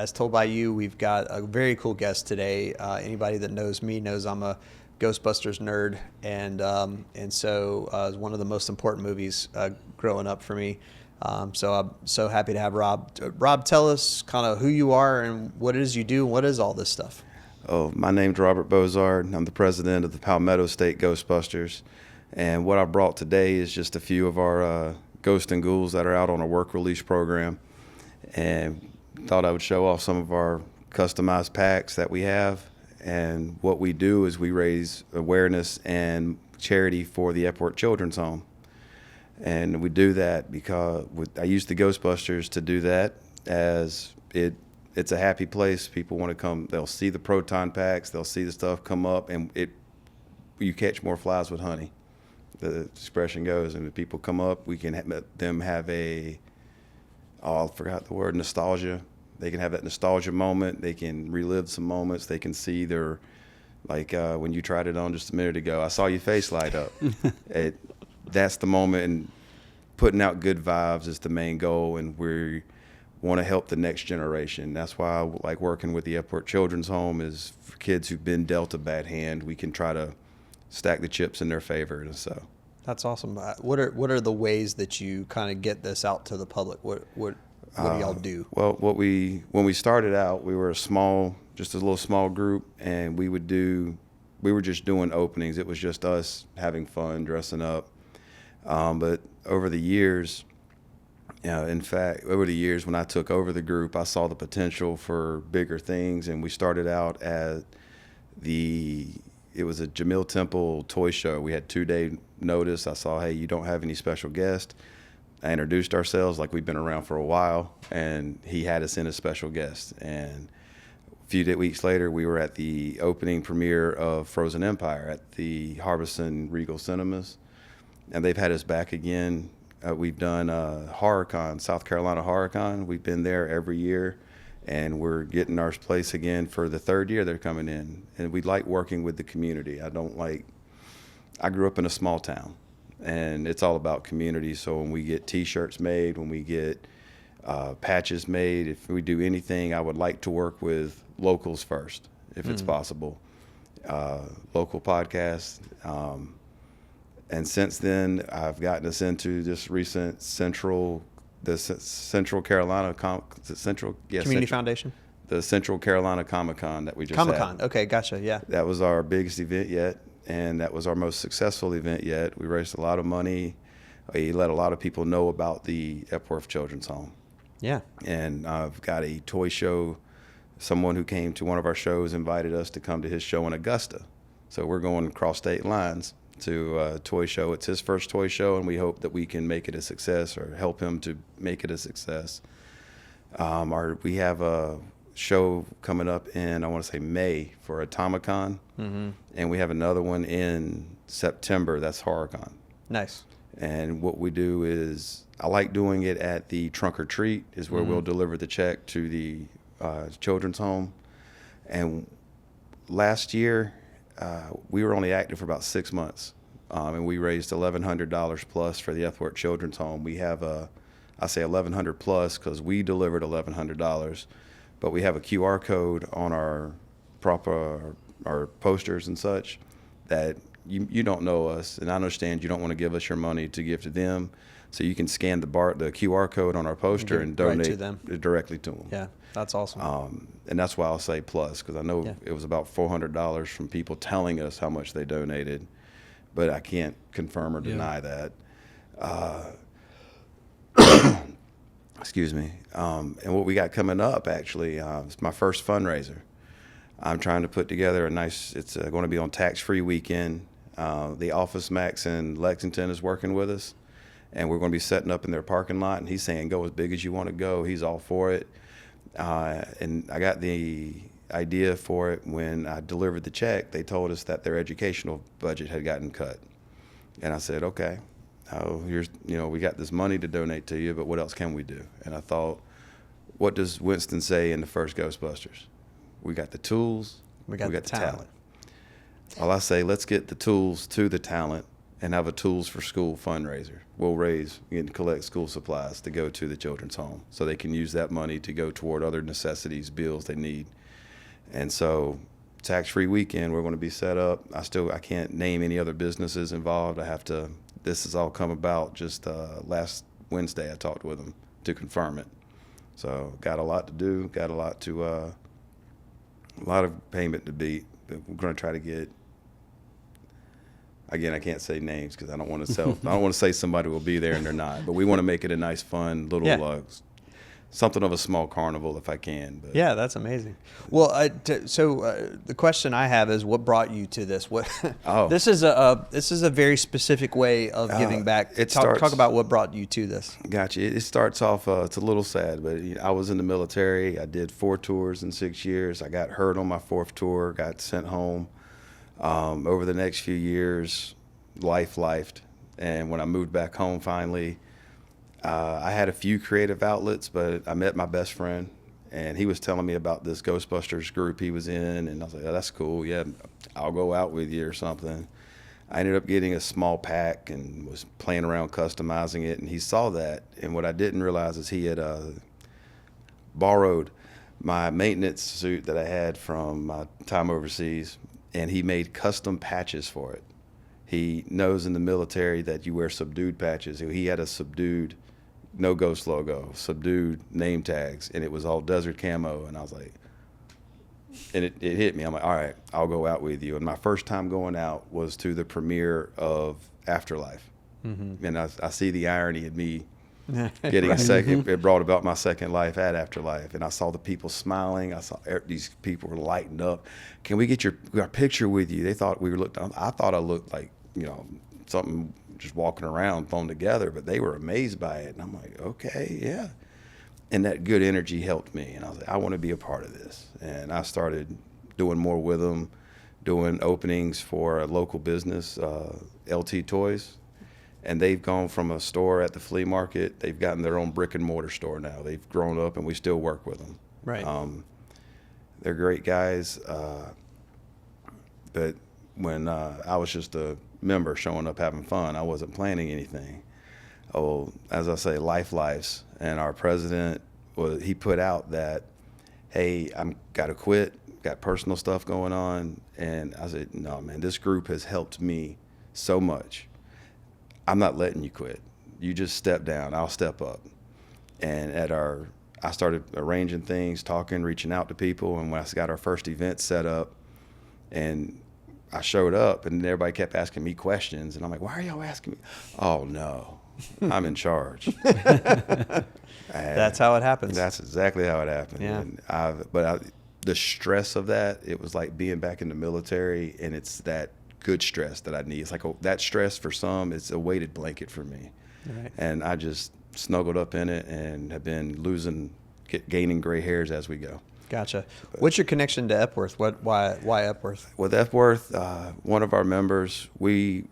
as told by you, we've got a very cool guest today. Anybody that knows me knows I'm a Ghostbusters nerd, and so it's one of the most important movies growing up for me. So I'm so happy to have Rob. Rob, tell us kind of who you are and what it is you do. What is all this stuff? Oh, my name's Robert Bozard. I'm the president of the Palmetto State Ghostbusters. And what I brought today is just a few of our ghosts and ghouls that are out on a work release program. And thought I would show off some of our customized packs that we have. And what we do is we raise awareness and charity for the Epworth Children's Home. And we do that because I use the Ghostbusters to do that, as it's a happy place. People want to come. They'll see the proton packs. They'll see the stuff come up, and you catch more flies with honey. The expression goes. And if people come up, we can let them have I forgot the word, nostalgia. They can have that nostalgia moment. They can relive some moments. They can see their, like when you tried it on just a minute ago, I saw your face light up. That's the moment, and putting out good vibes is the main goal, and we want to help the next generation. That's why I like working with the Epworth Children's Home, is for kids who've been dealt a bad hand. We can try to stack the chips in their favor. And so that's awesome. What are the ways that you kind of get this out to the public? What do y'all do? Well, when we started out, we were just a little small group, and we were just doing openings. It was just us having fun, dressing up. But over the years, when I took over the group, I saw the potential for bigger things, and we started out at it was a Jamil Temple toy show. We had 2-day notice. I saw, hey, you don't have any special guests. I introduced ourselves like we've been around for a while, and he had us in as special guests. And a few weeks later, we were at the opening premiere of Frozen Empire at the Harbison Regal Cinemas. And they've had us back again. We've done HorrorCon, South Carolina HorrorCon. We've been there every year, and we're getting our place again for the 3rd year they're coming in. And we like working with the community. I grew up in a small town, and it's all about community. So when we get T-shirts made, when we get patches made, if we do anything, I would like to work with locals first, if it's possible. Local podcasts. And since then, I've gotten us into this recent Central Carolina Community Foundation, the Central Carolina Comic-Con that we just Comic-Con. had. Okay, gotcha. Yeah, that was our biggest event yet, and that was our most successful event yet. We raised a lot of money. We let a lot of people know about the Epworth Children's Home. Yeah, and I've got a toy show. Someone who came to one of our shows invited us to come to his show in Augusta, so we're going across state lines to a toy show. It's his first toy show, and we hope that we can make it a success, or help him to make it a success. We have a show coming up in, I want to say, May for Atomicon, and we have another one in September. That's HorrorCon. Nice. And what we do is, I like doing it at the Trunk or Treat, is where we'll deliver the check to the children's home. And last year, we were only active for about 6 months, and we raised $1,100 plus for the Epworth Children's Home. We have I say $1,100 plus because we delivered $1,100, but we have a QR code on our posters and such that you don't know us, and I understand you don't want to give us your money to give to them, so you can scan the QR code on our poster and donate to them. Directly to them. Yeah, that's awesome. And that's why I'll say plus, because I know it was about $400 from people telling us how much they donated, but I can't confirm or deny that. Excuse me. And what we got coming up, actually, is my first fundraiser. I'm trying to put together it's going to be on tax-free weekend. The Office Max in Lexington is working with us, and we're going to be setting up in their parking lot, and he's saying, go as big as you want to go. He's all for it. And I got the idea for it when I delivered the check. They told us that their educational budget had gotten cut. And I said, okay, we got this money to donate to you, but what else can we do? And I thought, what does Winston say in the first Ghostbusters? We got the tools, we got the talent. Well, I say, let's get the tools to the talent, and have a Tools for School fundraiser. We'll raise and collect school supplies to go to the children's home so they can use that money to go toward other necessities, bills they need. And so tax-free weekend, we're going to be set up. I can't name any other businesses involved. This has all come about just last Wednesday. I talked with them to confirm it. So got a lot to do, got a lot of payment to beat. But we're going to try to get, again, I can't say names because I don't want to say somebody will be there and they're not. But we want to make it a nice, fun little something of a small carnival if I can. But. Yeah, that's amazing. Well, the question I have is, what brought you to this? This is a very specific way of giving back. Talk about what brought you to this. Gotcha. It starts off. It's a little sad, but I was in the military. I did 4 tours in 6 years. I got hurt on my 4th tour. Got sent home. Over the next few years, lifed, and when I moved back home finally. I had a few creative outlets, but I met my best friend, and he was telling me about this Ghostbusters group he was in, and I was like, oh, that's cool. Yeah, I'll go out with you or something. I ended up getting a small pack and was playing around customizing it, and he saw that. And what I didn't realize is he had borrowed my maintenance suit that I had from my time overseas, and he made custom patches for it. He knows in the military that you wear subdued patches. He had a subdued no ghost logo, subdued name tags, and it was all desert camo. And I was like, and it hit me. I'm like, all right, I'll go out with you. And my first time going out was to the premiere of Afterlife. Mm-hmm. And I see the irony in me getting a second. It brought about my second life at Afterlife. And I saw the people smiling. I saw these people were lighting up. Can we get our picture with you? They thought I thought I looked like, something just walking around thrown together, but they were amazed by it. And I'm like, okay, yeah. And that good energy helped me. And I was like, I want to be a part of this. And I started doing more with them, doing openings for a local business, LT Toys. And they've gone from a store at the flea market. They've gotten their own brick and mortar store now. They've grown up, and we still work with them. Right. They're great guys. But when I was just a member showing up having fun, I wasn't planning anything. Oh, as I say, lives. And our president, he put out that, hey, I'm got to quit, got personal stuff going on. And I said, no, man, this group has helped me so much. I'm not letting you quit. You just step down, I'll step up. And I started arranging things, talking, reaching out to people. And when I got our first event set up, and I showed up, and everybody kept asking me questions, and I'm like, why are y'all asking me? Oh, no, I'm in charge. That's how it happens. That's exactly how it happened. Yeah. And the stress of that, it was like being back in the military, and it's that good stress that I need. It's like that stress for some, it's a weighted blanket for me. Right. And I just snuggled up in it and have been gaining gray hairs as we go. Gotcha. What's your connection to Epworth? Why Epworth? With Epworth, one of our members, he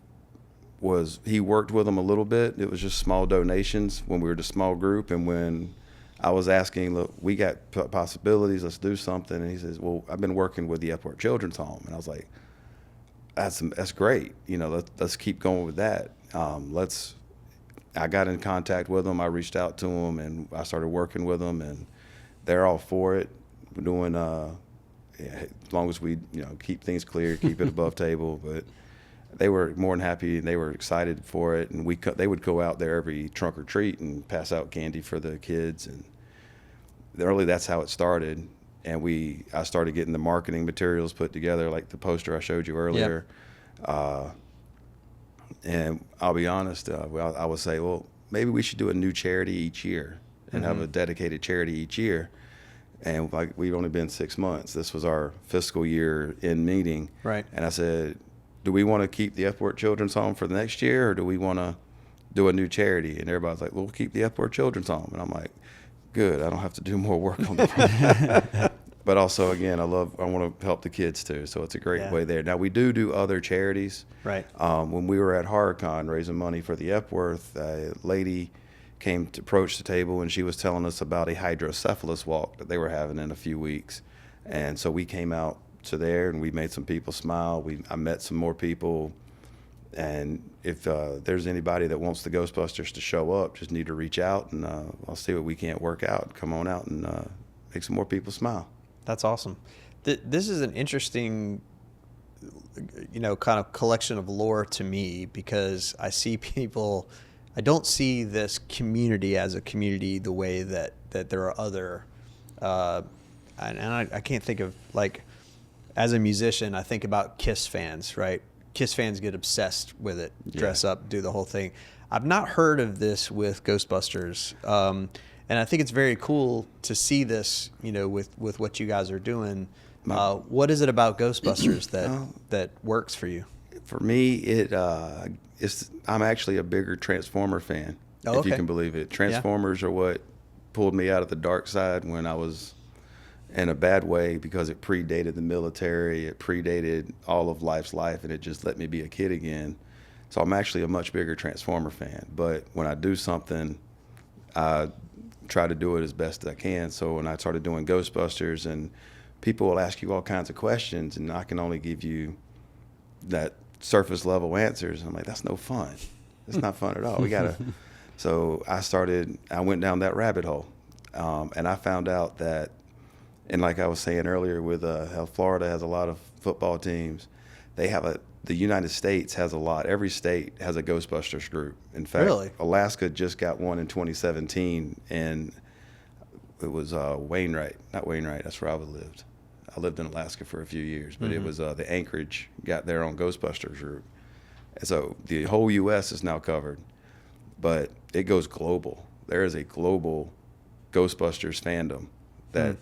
worked with them a little bit. It was just small donations when we were the small group. And when I was asking, look, we got possibilities, let's do something. And he says, well, I've been working with the Epworth Children's Home. And I was like, that's great. Let's keep going with that. I got in contact with them. I reached out to them, and I started working with them, and they're all for it. We're doing, as long as we, keep things clear, keep it above table. But they were more than happy, and they were excited for it. And they would go out there every trunk or treat and pass out candy for the kids. And really, that's how it started. And I started getting the marketing materials put together, like the poster I showed you earlier. Yep. And I'll be honest, I would say, well, maybe we should do a new charity each year and have a dedicated charity each year. And we've only been 6 months. This was our fiscal year end meeting. Right. And I said, do we want to keep the Epworth Children's Home for the next year, or do we want to do a new charity? And everybody's like, well, we'll keep the Epworth Children's Home. And I'm like, good, I don't have to do more work on the project. But also, again, I want to help the kids too, so it's a great way there. Now, we do other charities. Right. When we were at HorrorCon raising money for the Epworth, a lady came to approach the table, and she was telling us about a hydrocephalus walk that they were having in a few weeks. And so we came out to there, and we made some people smile. I met some more people, And if there's anybody that wants the Ghostbusters to show up, just need to reach out, and I'll see what we can't work out. Come on out and make some more people smile. That's awesome. This is an interesting, kind of collection of lore to me, because I see people, I don't see this community as a community the way that there are other, and I can't think of, like, as a musician, I think about Kiss fans, right? Kiss fans get obsessed with it, dress up, do the whole thing. I've not heard of this with Ghostbusters. And I think it's very cool to see this, with what you guys are doing. What is it about Ghostbusters that works for you? For me, I'm actually a bigger Transformer fan, if you can believe it. Transformers are what pulled me out of the dark side when I was in a bad way, because it predated the military, it predated all of life's life, and it just let me be a kid again. So I'm actually a much bigger Transformer fan. But when I do something, I try to do it as best as I can. So when I started doing Ghostbusters, and people will ask you all kinds of questions, and I can only give you that surface level answers. And I'm like, that's no fun. It's not fun at all. We gotta. So I went down that rabbit hole, and I found out that, and like I was saying earlier with how Florida has a lot of football teams, the United States has a lot. Every state has a Ghostbusters group. In fact, really? Alaska just got one in 2017, and it was Wainwright. Not Wainwright, that's where I lived. I lived in Alaska for a few years, but it was the Anchorage got their own Ghostbusters group. And so the whole U.S. is now covered, but it goes global. There is a global Ghostbusters fandom that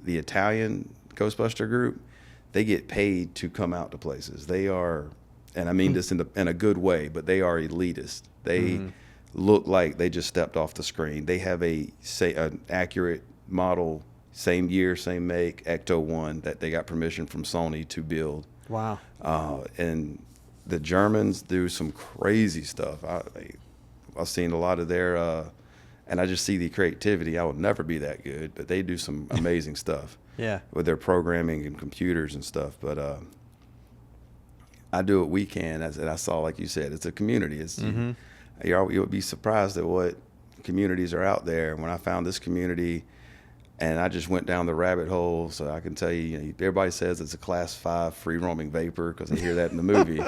the Italian Ghostbuster group, they get paid to come out to places. They are, and I mean this in a good way, but they are elitist. They look like they just stepped off the screen. They have an accurate model, same year, same make, Ecto-1, that they got permission from Sony to build. Wow. And the Germans do some crazy stuff. I've seen a lot of their, and I just see the creativity. I will never be that good, but they do some amazing stuff. Yeah. With their programming and computers and stuff. But I do what we can. And I saw, like you said, it's a community. You would be surprised at what communities are out there. When I found this community, and I just went down the rabbit hole, so I can tell you, everybody says it's a class 5 free roaming vapor, because I hear that in the movie.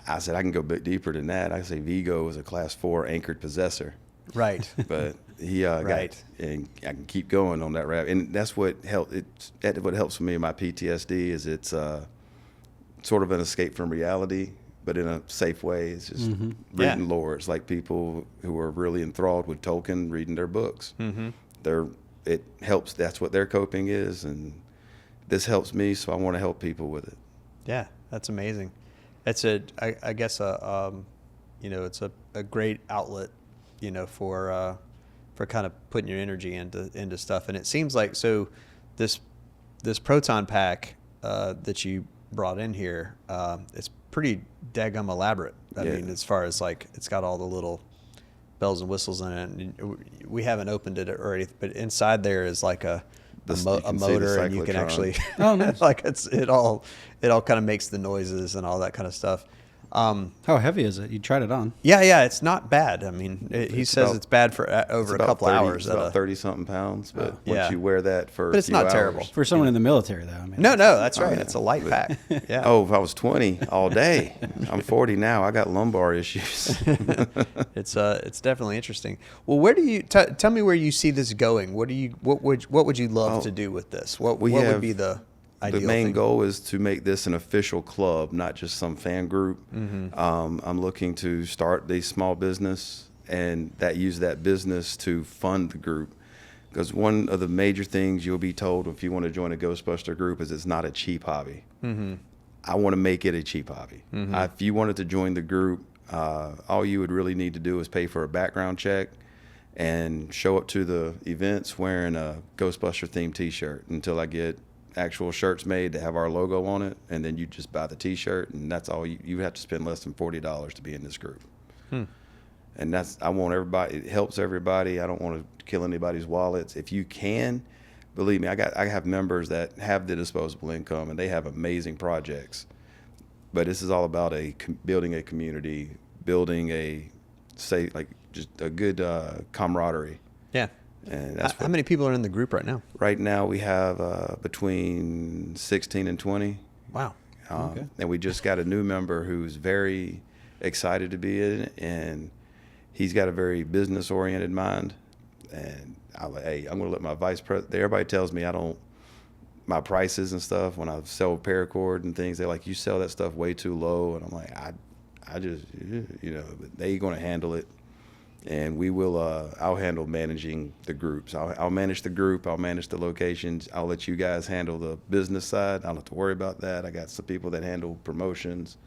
I said I can go a bit deeper than that. I say Vigo is a class 4 anchored possessor. Right. But he got, and I can keep going on that rabbit. And that's what helped. What helps me in my PTSD is it's sort of an escape from reality, but in a safe way. It's just reading lore. It's like people who are really enthralled with Tolkien reading their books. It helps. That's what their coping is, and this helps me. So I want to help people with it. Yeah, that's amazing. It's I guess it's a great outlet, for kind of putting your energy into stuff. And it seems like, so this proton pack that you brought in here, it's pretty daggum elaborate. I mean, as far as, like, it's got all the little bells and whistles in it. And we haven't opened it already, but inside there is like a motor, and you can actually like it all kind of makes the noises and all that kind of stuff. How heavy is it? You tried it on? Yeah, it's not bad. I mean, he says it's bad for over a couple hours. It's about 30-something pounds, but once you wear that for but it's not terrible for someone in the military, though. I mean, no, that's right. It's a light pack. Yeah. Oh, if I was 20 all day, I'm 40 now. I got lumbar issues. It's definitely interesting. Well, where do you tell me where you see this going? What would you love to do with this? What would be the ideal The main thing? goal is to make this an official club, not just some fan group. I'm looking to start a small business and use that business to fund the group. Because one of the major things you'll be told if you want to join a Ghostbuster group is it's not a cheap hobby. I want to make it a cheap hobby. If you wanted to join the group, all you would really need to do is pay for a background check and show up to the events wearing a Ghostbuster themed t-shirt until I get actual shirts made that have our logo on it, and then you just buy the t-shirt, and that's all you have to spend less than $40 to be in this group. And I want everybody, it helps everybody. I don't want to kill anybody's wallets. If you can, believe me, I have members that have the disposable income and they have amazing projects, but this is all about building a community, building a just a good camaraderie. Yeah. And that's how many people are in the group right now? Right now we have between 16 and 20. Wow. Okay. And we just got a new member who's very excited to be in it, and he's got a very business-oriented mind. And I'm like, hey, I'm going to let my vice president. Everybody tells me my prices and stuff when I sell paracord and things. They're like, you sell that stuff way too low, and I'm like, I just, but they're going to handle it. And we will. I'll handle managing the groups. I'll manage the group. I'll manage the locations. I'll let you guys handle the business side. I don't have to worry about that. I got some people that handle promotions,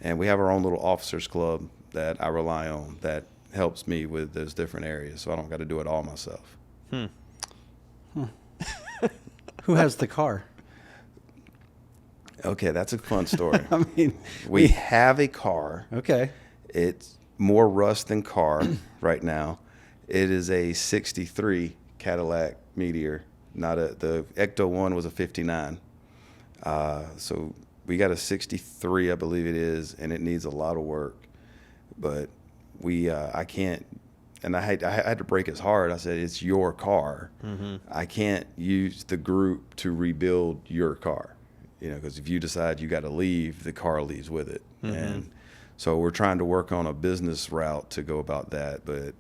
and we have our own little officers club that I rely on that helps me with those different areas. So I don't got to do it all myself. Who has the car? Okay, that's a fun story. I mean, we have a car. Okay. It's more rust than car right now. It is a 63 Cadillac Meteor. The Ecto 1 was a 59. So we got a 63, I believe it is, and it needs a lot of work. But I can't, and I had to break his heart. I said, it's your car. Mm-hmm. I can't use the group to rebuild your car, because if you decide you got to leave, the car leaves with it. Mm-hmm. And so we're trying to work on a business route to go about that, but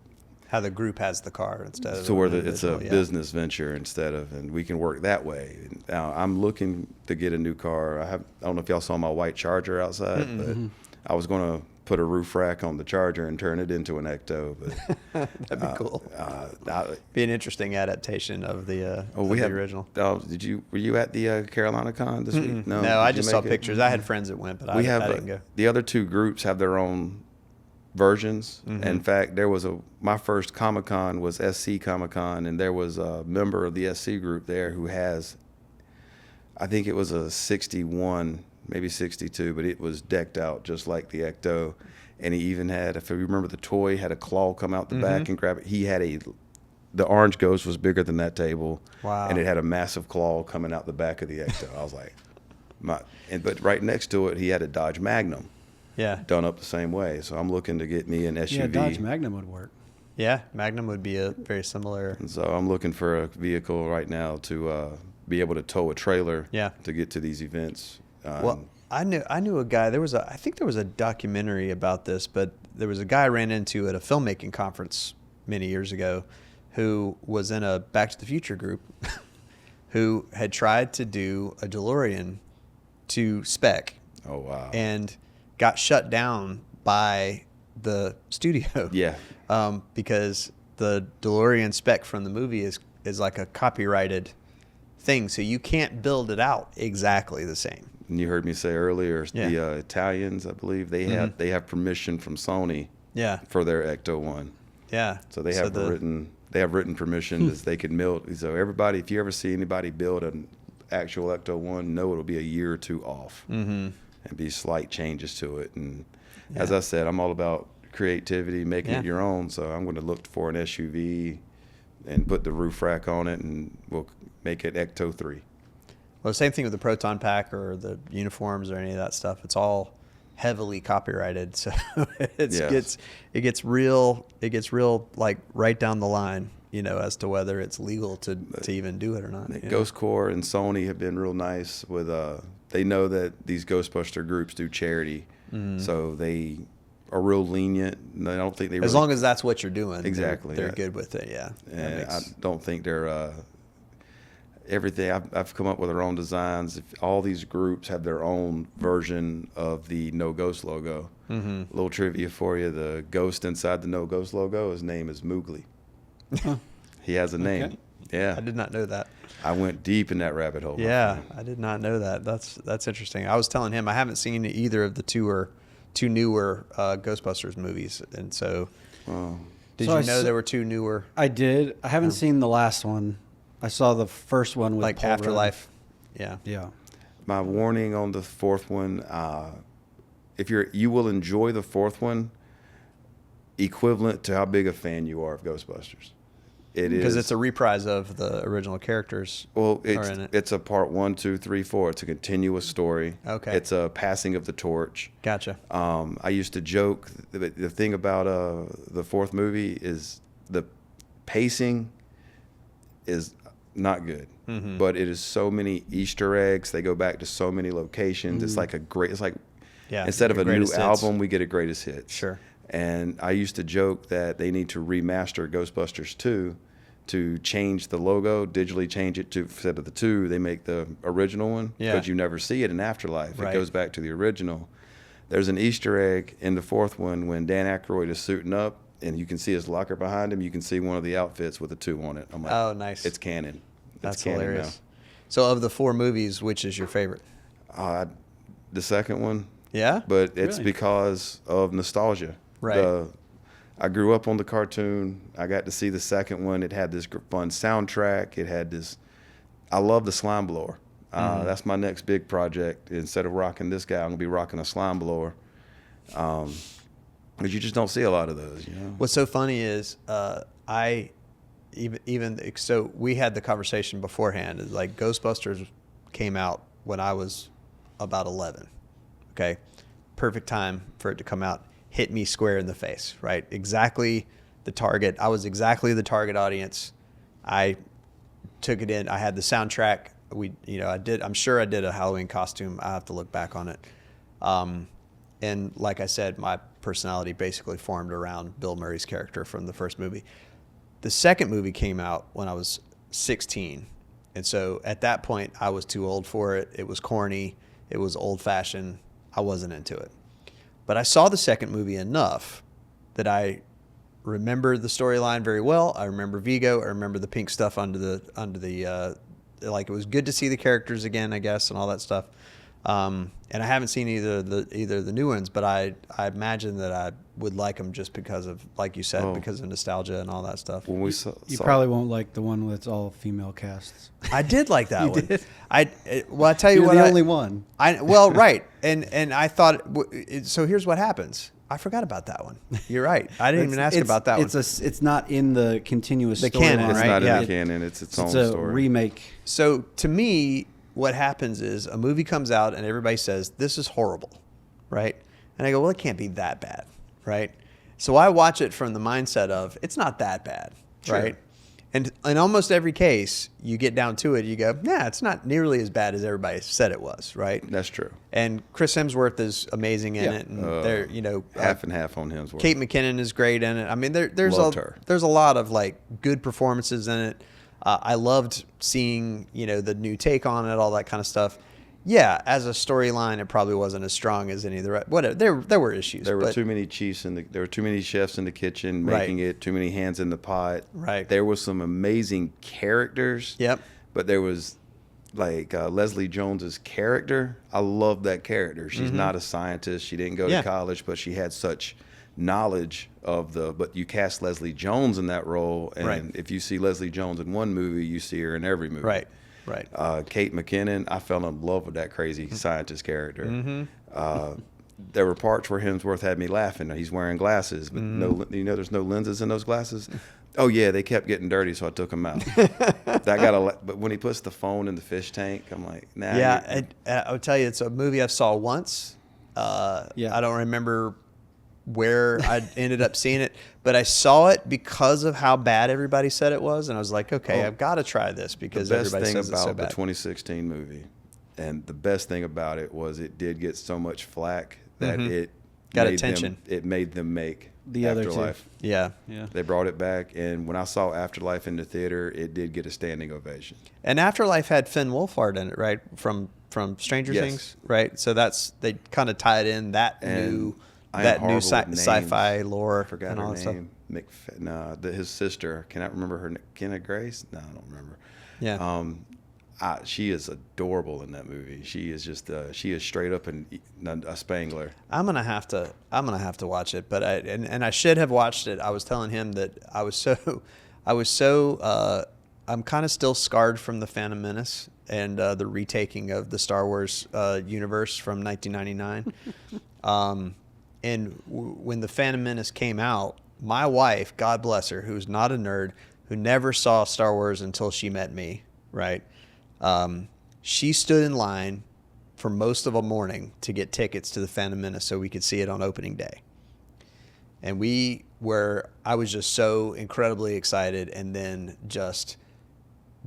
how the group has the car instead of so it's a business venture and we can work that way. Now I'm looking to get a new car. I don't know if y'all saw my white Charger outside, Mm-hmm. but I was going to put a roof rack on the Charger and turn it into an Ecto. But that'd be cool. Be an interesting adaptation of the original. Were you at the Carolina Con this week? No, I just saw pictures. I had friends that went, but I didn't go. The other two groups have their own versions. Mm-hmm. In fact, my first Comic-Con was SC Comic-Con, and there was a member of the SC group there who has, I think it was a 61, maybe 62, but it was decked out just like the Ecto. And he even had, if you remember, the toy had a claw come out the back and grab it. He had the Orange Ghost was bigger than that table. Wow. And it had a massive claw coming out the back of the Ecto. I was like, but right next to it, he had a Dodge Magnum. Yeah. Done up the same way. So I'm looking to get me an SUV. Yeah, Dodge Magnum would work. Yeah, Magnum would be a very similar. And so I'm looking for a vehicle right now to be able to tow a trailer. Yeah. To get to these events. Well, I knew a guy. I think there was a documentary about this, but there was a guy I ran into at a filmmaking conference many years ago, who was in a Back to the Future group, who had tried to do a DeLorean to spec. Oh wow. And got shut down by the studio. Yeah. Because the DeLorean spec from the movie is like a copyrighted thing, so you can't build it out exactly the same. And you heard me say earlier, the Italians, I believe, they have permission from Sony. Yeah. For their Ecto 1. Yeah. So they have written permission that they can build. So everybody, if you ever see anybody build an actual Ecto 1, know it'll be a year or two off. Mm-hmm. And be slight changes to it. And as I said, I'm all about creativity, making it your own. So I'm going to look for an SUV and put the roof rack on it, and we'll make it Ecto 3. Well, same thing with the Proton Pack or the uniforms or any of that stuff. It's all heavily copyrighted, so it gets real like right down the line, as to whether it's legal to even do it or not. Ghost Corps and Sony have been real nice with they know that these Ghostbuster groups do charity, so they are real lenient. And I don't think as long as that's what you're doing, exactly, they're good with it. Yeah, and I don't think they're everything. I've come up with their own designs. All these groups have their own version of the No Ghost logo. Mm-hmm. A little trivia for you: the ghost inside the No Ghost logo, his name is Moogly. He has a name. Okay. Yeah, I did not know that. I went deep in that rabbit hole. Yeah, I did not know that. That's interesting. I was telling him I haven't seen either of the two newer Ghostbusters movies, and so did you know there were two newer? I did. I haven't seen the last one. I saw the first one with like Paul Afterlife. Rudd. Yeah. My warning on the fourth one: you will enjoy the fourth one, equivalent to how big a fan you are of Ghostbusters. It is because it's a reprise of the original characters. Well, are in it. it's a part 1, 2, 3, 4. It's a continuous story. Okay. It's a passing of the torch. Gotcha. I used to joke the thing about the fourth movie is the pacing is not good, but it is so many Easter eggs. They go back to so many locations. It's like instead of a new album, we get a greatest hits. Sure. And I used to joke that they need to remaster Ghostbusters 2 to change the logo, digitally change it to, instead of the 2, they make the original one. Yeah. But you never see it in Afterlife. Right. It goes back to the original. There's an Easter egg in the fourth one when Dan Aykroyd is suiting up and you can see his locker behind him. You can see one of the outfits with a 2 on it. I'm like, oh, nice. It's canon. That's canon hilarious. So of the 4 movies, which is your favorite? The second one. Yeah? But it's Really? because of nostalgia. Right. I grew up on the cartoon. I got to see the second one. It had this fun soundtrack. It had this. I love the slime blower. That's my next big project. Instead of rocking this guy, I'm gonna be rocking a slime blower. Because you just don't see a lot of those. You know. What's so funny is so we had the conversation beforehand. It's like Ghostbusters came out when I was about 11. Okay, perfect time for it to come out. Hit me square in the face, right? Exactly the target. I was exactly the target audience. I took it in. I had the soundtrack. I'm sure I did a Halloween costume. I have to look back on it. And like I said, my personality basically formed around Bill Murray's character from the first movie. The second movie came out when I was 16. And so at that point, I was too old for it. It was corny. It was old-fashioned. I wasn't into it. But I saw the second movie enough that I remember the storyline very well. I remember Vigo. I remember the pink stuff under the like it was good to see the characters again, I guess, and all that stuff. And I haven't seen either of the new ones, but I imagine that I would like them just because of, like you said, because of nostalgia and all that stuff. When we You probably won't like the one with all female casts. I did like that one. Did? I tell you You're what. the only one. Right, and I thought. So here's what happens. I forgot about that one. You're right. I didn't even ask about that one. It's not in the continuous canon, It's right? not Yeah. in the canon. It's its own It's a story. remake. So to me, what happens is a movie comes out and everybody says, this is horrible, right? And I go, well, it can't be that bad, right? So I watch it from the mindset of, it's not that bad, Sure. right? And in almost every case, you get down to it, you go, yeah, it's not nearly as bad as everybody said it was, right? That's true. And Chris Hemsworth is amazing in Yeah. it. And Half and half on Hemsworth. Kate McKinnon is great in it. I mean, there's Loved her. a lot of like good performances in it. I loved seeing, the new take on it, all that kind of stuff. Yeah, as a storyline, it probably wasn't as strong as any of the rest. Whatever, there were issues. There were but too many there were too many chefs in the kitchen making Right. it. Too many hands in the pot. Right. There was some amazing characters. Yep. But there was like Leslie Jones's character. I love that character. She's not a scientist. She didn't go Yeah. to college, but she had such knowledge of but you cast Leslie Jones in that role, and Right. if you see Leslie Jones in one movie, you see her in every movie. Right. Kate McKinnon, I fell in love with that crazy scientist character. There were parts where Hemsworth had me laughing. He's wearing glasses, but there's no lenses in those glasses. Oh yeah, they kept getting dirty, so I took them out. But when he puts the phone in the fish tank, I'm like, nah. Yeah, I would tell you, it's a movie I saw once. Yeah. I don't remember where I ended up seeing it, but I saw it because of how bad everybody said it was, and I was like, okay, I've got to try this because the best everybody thing says it's so about the bad. 2016 movie, and the best thing about it was it did get so much flack that it Got made attention. It made them make The other two. Afterlife. Yeah. Yeah. They brought it back, and when I saw Afterlife in the theater, it did get a standing ovation. And Afterlife had Finn Wolfhard in it, right? From Stranger Yes. Things, right? So they kind of tied in that And new I am horrible with sci-fi lore I forgot and all her that stuff. name. His sister. Can I remember her? Kenna Grace? No, I don't remember. Yeah. She is adorable in that movie. She is just she is straight up a Spangler. I'm gonna have to watch it, but I should have watched it. I was telling him that I'm kind of still scarred from the Phantom Menace and the retaking of the Star Wars universe from 1999. When the Phantom Menace came out, my wife, God bless her, who's not a nerd, who never saw Star Wars until she met me, right? She stood in line for most of a morning to get tickets to the Phantom Menace so we could see it on opening day. And I was just so incredibly excited and then just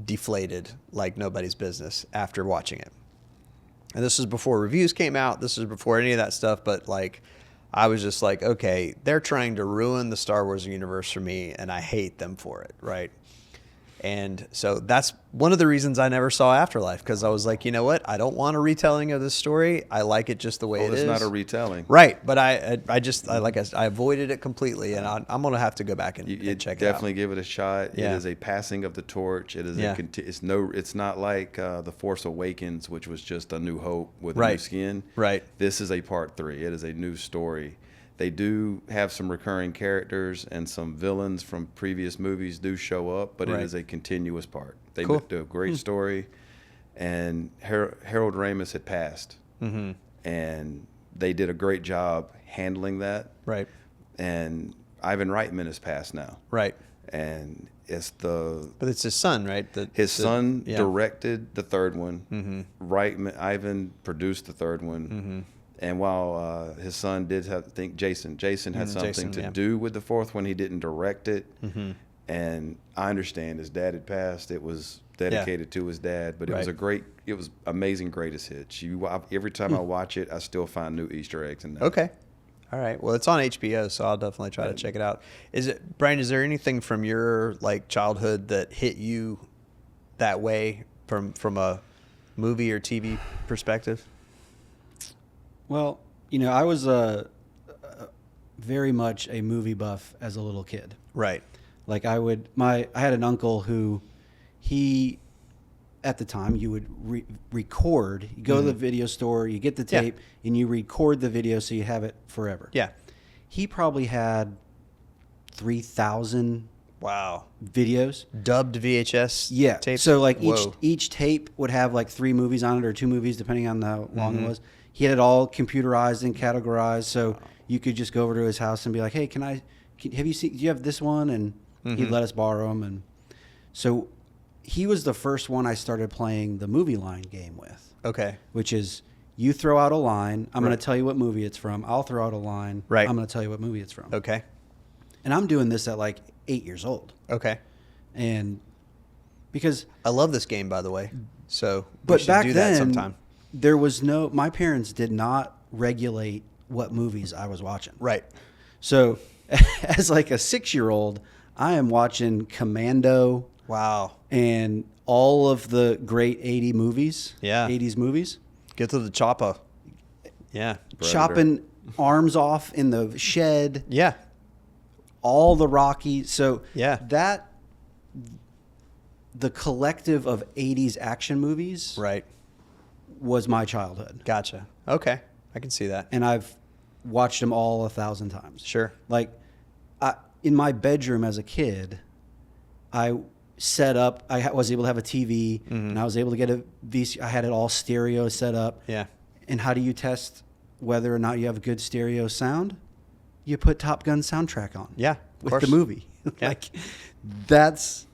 deflated like nobody's business after watching it. And this was before reviews came out. This was before any of that stuff. But like, I was just like, okay, they're trying to ruin the Star Wars universe for me, and I hate them for it, right? And so that's one of the reasons I never saw Afterlife, because I was like, you know what? I don't want a retelling of this story. I like it just the way it is. It's not a retelling. Right. But I avoided it completely, and I'm going to have to go back and check it out. Definitely give it a shot. Yeah. It is a passing of the torch. It is it's not like The Force Awakens, which was just a new hope with a new skin. Right. This is a part 3. It is a new story. They do have some recurring characters, and some villains from previous movies do show up, but it is a continuous part. They do a great story, and Harold Ramis had passed, and they did a great job handling that. Right. And Ivan Reitman has passed now. Right. And But it's his son, right? His son directed the third one. Mm-hmm. Ivan produced the third one. Mm-hmm. And while his son did have, I think Jason had something to do with the fourth one, he didn't direct it. Mm-hmm. And I understand his dad had passed. It was dedicated to his dad, but it was amazing greatest hits. Every time I watch it, I still find new Easter eggs in there. Okay. All right. Well, it's on HBO, so I'll definitely try to check it out. Brian, is there anything from your like childhood that hit you that way from a movie or TV perspective? Well, I was very much a movie buff as a little kid. Right. Like I had an uncle who at the time you would record, you go to the video store, you get the tape and you record the video so you have it forever. Yeah. He probably had 3,000 videos. Dubbed VHS tapes? So like each tape would have like 3 movies on it or 2 movies depending on how long it was. He had it all computerized and categorized, so you could just go over to his house and be like, "Hey, do you have this one?" And he'd let us borrow them. And so he was the first one I started playing the movie line game with. Okay. Which is you throw out a line, I'm going to tell you what movie it's from. I'll throw out a line, I'm going to tell you what movie it's from. Okay. And I'm doing this at like 8 years old. Okay. And because I love this game, by the way. So but we should back do then, that sometime. There was my parents did not regulate what movies I was watching. Right. So as like a 6-year-old, I am watching Commando. Wow. And all of the great 80s movies. Yeah. 80s movies. Get to the chopper. Yeah. Chopping arms off in the shed. Yeah. All the Rocky. So the collective of 80s action movies. Right. Was my childhood. Gotcha. Okay. I can see that. And I've watched them all 1,000 times. Sure. Like in my bedroom as a kid, I set up, I was able to have a TV and I was able to get a VC. I had it all stereo set up. Yeah. And how do you test whether or not you have a good stereo sound? You put Top Gun soundtrack on. Yeah. With the movie. Yeah. Like that's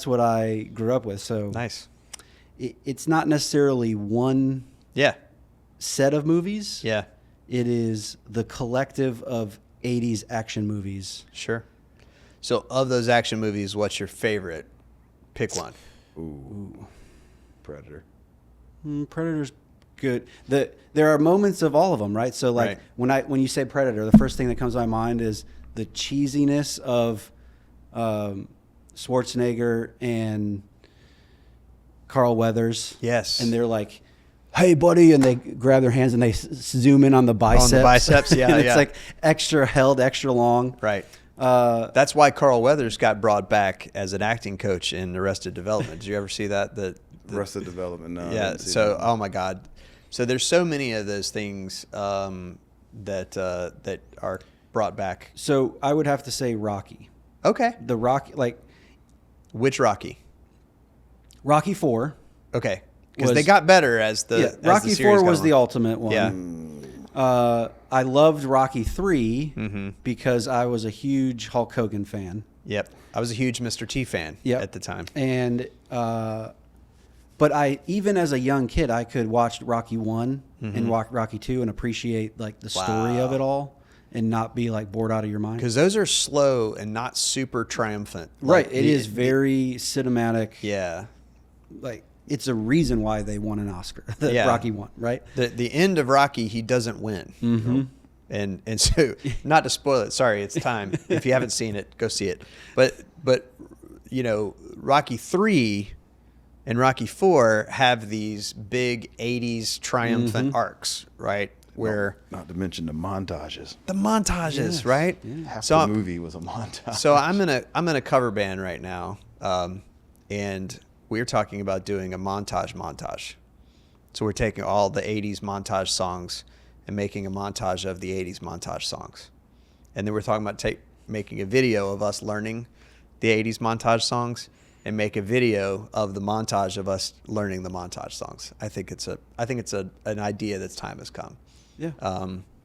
what I grew up with. So nice. It's not necessarily one set of movies. Yeah. It is the collective of 80s action movies. Sure. So of those action movies, what's your favorite? Pick one. Ooh. Predator. Predator's good. There are moments of all of them, right? So like when you say Predator, the first thing that comes to my mind is the cheesiness of Schwarzenegger and Carl Weathers. Yes. And they're like, "Hey, buddy," and they grab their hands and they zoom in on the biceps. On the biceps, yeah. And it's like extra long. Right. That's why Carl Weathers got brought back as an acting coach in Arrested Development. Did you ever see that? Arrested Development, no. Yeah. So, oh my God. So there's so many of those things that are brought back. So I would have to say Rocky. Okay. The Rocky, like which Rocky? Rocky 4. Okay. Because they got better as the Rocky the series 4 was on. the ultimate one. Yeah. I loved Rocky 3 because I was a huge Hulk Hogan fan. Yep. I was a huge Mr. T fan Yep. at the time. And but I, even as a young kid, I could watch Rocky 1 and Rocky 2 and appreciate like the story of it all and not be like bored out of your mind. Because those are slow and not super triumphant. Right. Like, It is very cinematic. Yeah. Like it's a reason why they won an Oscar. Yeah. Rocky won, right? The end of Rocky, he doesn't win. Mm-hmm. And so, not to spoil it, sorry, it's time. If you haven't seen it, go see it. But you know, Rocky 3 and Rocky 4 have these big 80s triumphant arcs, right? Where Not to mention the montages. the montages, Yes. right? Yeah. Half So the I'm- movie was a montage. So I'm in a cover band right now, and we're talking about doing a montage. So we're taking all the 80s montage songs and making a montage of the 80s montage songs. And then we're talking about making a video of us learning the 80s montage songs and make a video of the montage of us learning the montage songs. I think it's an idea that's time has come. Yeah.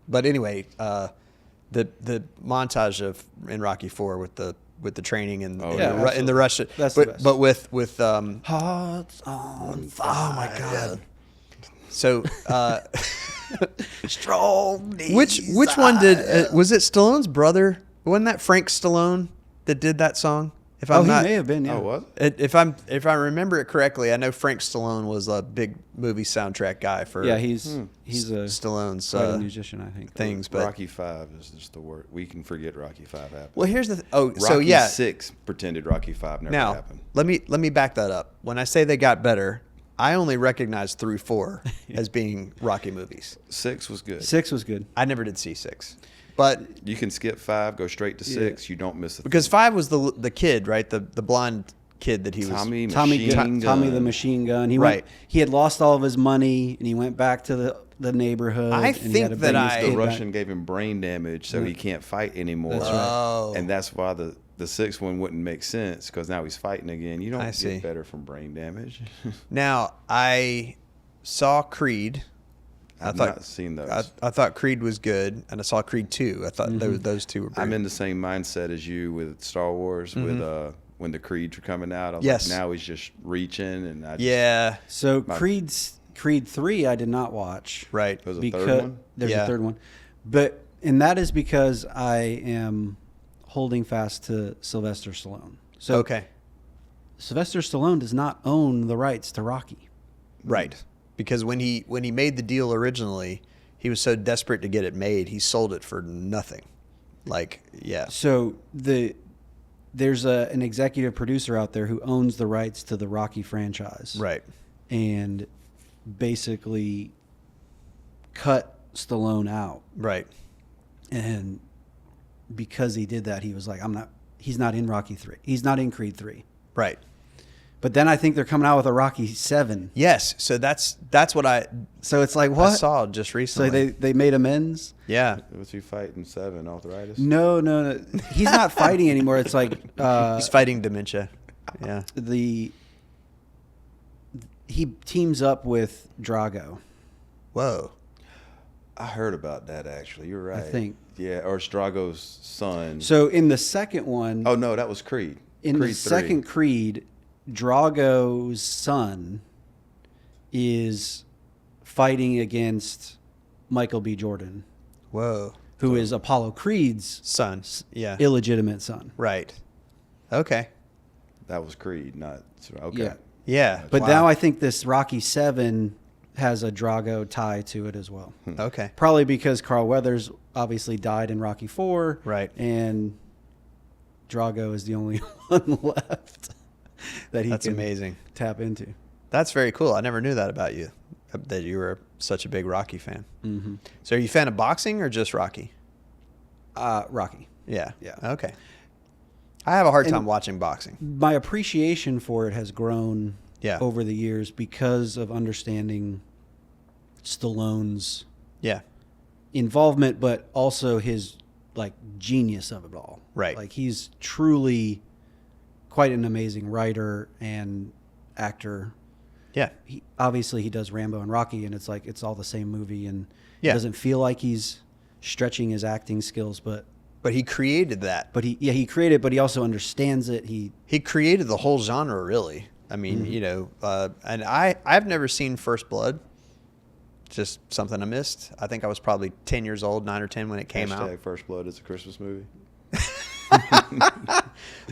But anyway, the montage of in Rocky 4 with the training and Oh, in, yeah. the, in the Russian, That's the best. but with Hearts on fire. oh my god. So Strong. which one did was it Stallone's brother? Wasn't that Frank Stallone that did that song? If Oh, I'm he not, may have been. Yeah. Oh, what? if I remember it correctly, I know Frank Stallone was a big movie soundtrack guy for Yeah, he's a Stallone's quite a musician, I think. things. But Rocky 5 is just the word. We can forget Rocky 5 happened. well, here's the Rocky so yeah. 6 pretended Rocky 5 never Now happened. let me back that up. When I say they got better, I only recognize through 4 as being Rocky movies. 6 was good. 6 was good. I never did see 6, but You can skip 5, go straight to 6. You don't miss a because thing. 5 was the kid, right? The blonde kid that he was. Tommy Tommy Gun. the Machine Gun. Right. He had lost all of his money, and he went back to the neighborhood. I and he think had to that bring his I- The kid back. Russian gave him brain damage, so he can't fight anymore. That's right. Oh. And that's why the 6th one wouldn't make sense, because now he's fighting again. You I don't see. get better from brain damage. Now I saw Creed. I've not seen those. I thought Creed was good, and I saw Creed 2. I thought those two were. I'm in the same mindset as you with Star Wars, with when the Creeds were coming out. I was Yes. like, now he's just reaching, and I just, Yeah. So Creed 3, I did not watch. Right. There was a because third one? there's Yeah. a third one, and that is because I am holding fast to Sylvester Stallone. So Okay. Sylvester Stallone does not own the rights to Rocky. Right. Because when he made the deal originally, he was so desperate to get it made, he sold it for nothing. Like, yeah. So there's an executive producer out there who owns the rights to the Rocky franchise. Right. And basically cut Stallone out. Right. And because he did that, he was like, he's not in Rocky 3. He's not in Creed 3. Right. But then I think they're coming out with a Rocky 7. Yes. So that's what I So it's like, what? saw just recently. So they made amends? yeah. Was he fighting 7 arthritis? No. He's not fighting anymore. It's like He's fighting dementia. Yeah. he teams up with Drago. Whoa. I heard about that, actually. You're right. think. Yeah, or Strago's son. So in the second one, Oh, no, that was Creed. in Creed the second Creed, Drago's son is fighting against Michael B. Jordan, Whoa. who is Apollo Creed's Son. Yeah. illegitimate son. Right. Okay. That was Creed, not... Okay. Yeah. Yeah. But Wow. now I think this Rocky 7 has a Drago tie to it as well. Okay. Probably because Carl Weathers obviously died in Rocky 4. Right. And Drago is the only one left that he That's can amazing. tap into. That's very cool. I never knew that about you, that you were such a big Rocky fan. Mm-hmm. So are you a fan of boxing or just Rocky? Rocky. Yeah. Yeah. Okay. I have a hard And- time watching boxing. My appreciation for it has grown Yeah. over the years because of understanding Stallone's Yeah. involvement, but also his like genius of it all. Right. Like he's truly quite an amazing writer and actor. Yeah. He does Rambo and Rocky, and it's all the same movie, and Yeah. it doesn't feel like he's stretching his acting skills, but But he created that. But he created, but he also understands it. He created the whole genre, really. I mean, and I've never seen First Blood. Just something I missed. I think I was probably 10 years old, 9 or 10 when it came out. First Blood is a Christmas movie.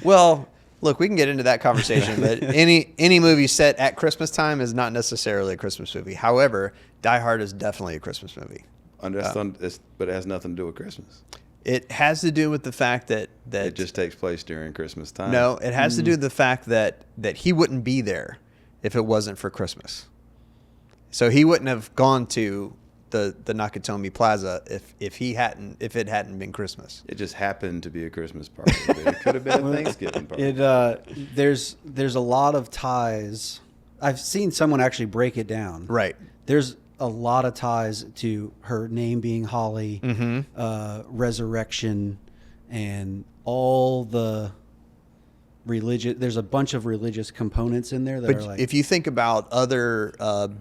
Well, look, we can get into that conversation, but any movie set at Christmas time is not necessarily a Christmas movie. However, Die Hard is definitely a Christmas movie. But it has nothing to do with Christmas. It has to do with the fact that It just takes place during Christmas time. No, it has to do with the fact that he wouldn't be there if it wasn't for Christmas. So he wouldn't have gone to the Nakatomi Plaza if it hadn't been Christmas. It just happened to be a Christmas party. It could have been a Thanksgiving party. There's a lot of ties. I've seen someone actually break it down. Right. There's a lot of ties to her name being Holly, resurrection, and all the religious. There's a bunch of religious components in there that are like. If you think about other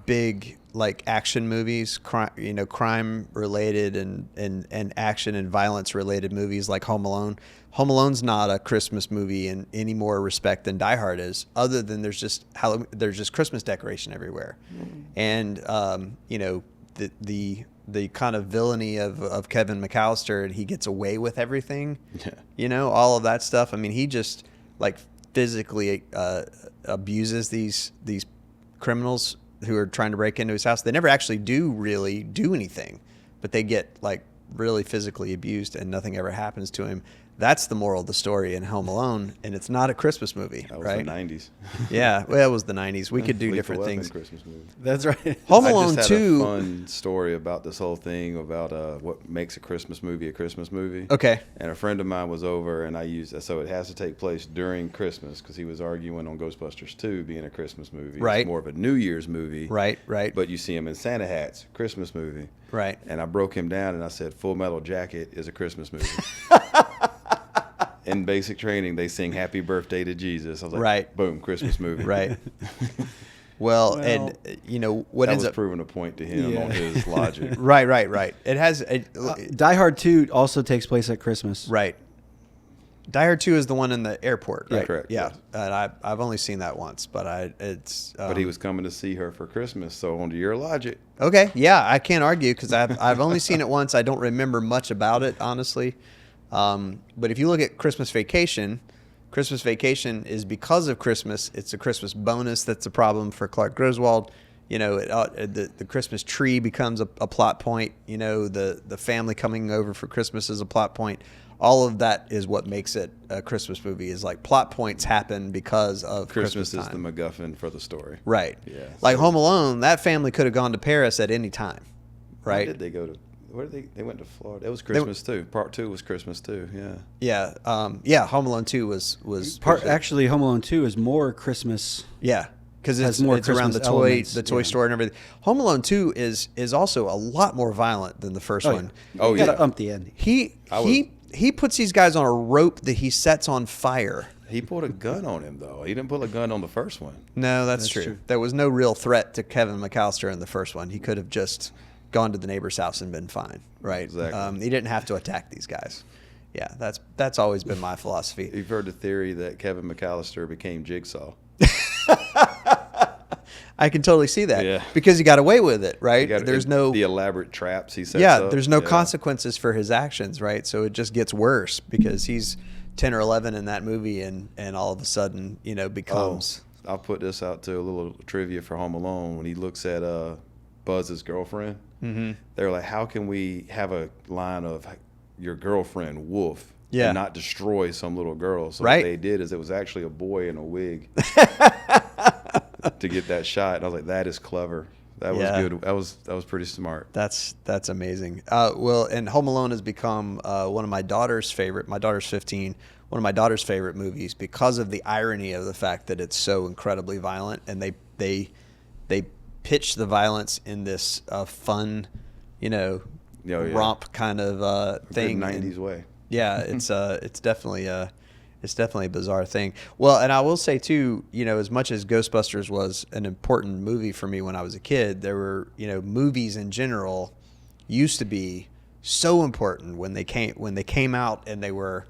big like action movies, crime related and action and violence related movies like Home Alone. Home Alone's not a Christmas movie in any more respect than Die Hard is, other than there's just Christmas decoration everywhere, and the kind of villainy of Kevin McAllister, and he gets away with everything, all of that stuff. I mean, he just like physically abuses these criminals who are trying to break into his house. They never actually really do anything, but they get like really physically abused and nothing ever happens to him. That's the moral of the story in Home Alone, and it's not a Christmas movie, that was right? the 90s. Yeah, well, it was the 90s. We could do different things. Christmas movie. That's right. Home Alone I just 2. had a fun story about this whole thing about what makes a Christmas movie a Christmas movie. Okay. And a friend of mine was over, and so it has to take place during Christmas because he was arguing on Ghostbusters 2 being a Christmas movie. Right. It's more of a New Year's movie. Right. But you see him in Santa hats, Christmas movie. Right. And I broke him down, and I said Full Metal Jacket is a Christmas movie. In basic training, they sing Happy Birthday to Jesus. I was like, right. Boom, Christmas movie. Right. Well, and what that ends was up proving a point to him on his logic. Right. It has Die Hard 2 also takes place at Christmas. Right. Die Hard 2 is the one in the airport, right? Yeah, correct. Yeah, Yes. and I've only seen that once, but it's. But he was coming to see her for Christmas, so under your logic. Okay, yeah, I can't argue because I've only seen it once. I don't remember much about it, honestly. But if you look at Christmas Vacation is because of Christmas. It's a Christmas bonus that's a problem for Clark Griswold. The Christmas tree becomes a plot point. The family coming over for Christmas is a plot point. All of that is what makes it a Christmas movie. Is like plot points happen because of Christmas is time. the MacGuffin for the story. Right. Yeah. Like Home Alone, that family could have gone to Paris at any time. Right. Where did they go to? Where did they? They went to Florida. It was Christmas too. Part 2 was Christmas too. Yeah. Yeah. Home Alone 2 was Actually, Home Alone 2 is more Christmas. Yeah. Because it's more around the Christmas toy store and everything. Home Alone 2 is also a lot more violent than the first one. Oh, You gotta ump the end. He puts these guys on a rope that he sets on fire. He pulled a gun on him though. He didn't pull a gun on the first one. No, that's true. There was no real threat to Kevin McAllister in the first one. He could have just gone to the neighbor's house and been fine, right? Exactly. He didn't have to attack these guys. Yeah, that's always been my philosophy. You've heard the theory that Kevin McAllister became Jigsaw. I can totally see that. Yeah. Because he got away with it, right? The elaborate traps he sets up. There's no consequences for his actions, right? So it just gets worse because he's 10 or 11 in that movie and all of a sudden, becomes. Oh, I'll put this out to a little trivia for Home Alone. When he looks at Buzz's girlfriend, they're like, how can we have a line of your girlfriend, Wolf, and not destroy some little girl? So what they did is it was actually a boy in a wig to get that shot. And I was like, that is clever. That was good. That was pretty smart. That's amazing. And Home Alone has become one of my daughter's favorite. My daughter's 15. One of my daughter's favorite movies because of the irony of the fact that it's so incredibly violent, and they pitch the violence in this fun, romp kind of thing. Good 90s way. Yeah, it's definitely a bizarre thing. Well, and I will say too, as much as Ghostbusters was an important movie for me when I was a kid, there were, movies in general used to be so important when they came out, and they were,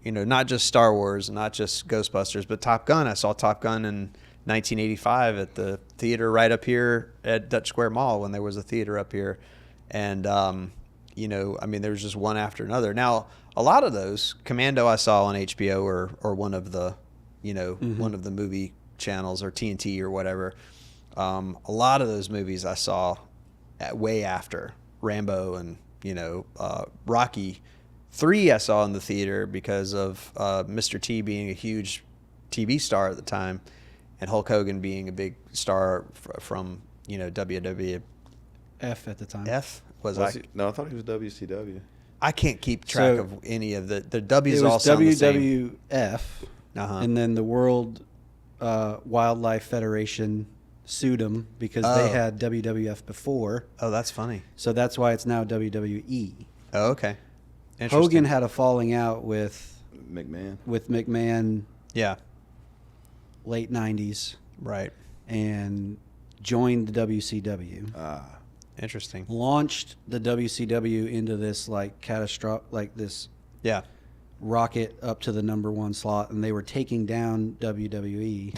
not just Star Wars, not just Ghostbusters, but Top Gun. I saw Top Gun in 1985 at the theater right up here at Dutch Square Mall when there was a theater up here. And, there was just one after another. Now, a lot of those, Commando I saw on HBO or one of the, one of the movie channels or TNT or whatever. A lot of those movies I saw way after Rambo and, Rocky 3 I saw in the theater because of Mr. T being a huge TV star at the time, and Hulk Hogan being a big star from WWF at the time. No, I thought he was WCW. I can't keep track of any of the W's. It was all sound the same. WWF, and then the World Wildlife Federation sued him because they had WWF before. Oh, that's funny. So that's why it's now WWE. Oh, okay. Interesting. Hogan had a falling out with McMahon. Yeah. Late 90s. Right. And joined the WCW. Interesting. Launched the WCW into this catastrophic, this rocket up to the #1 slot, and they were taking down WWE.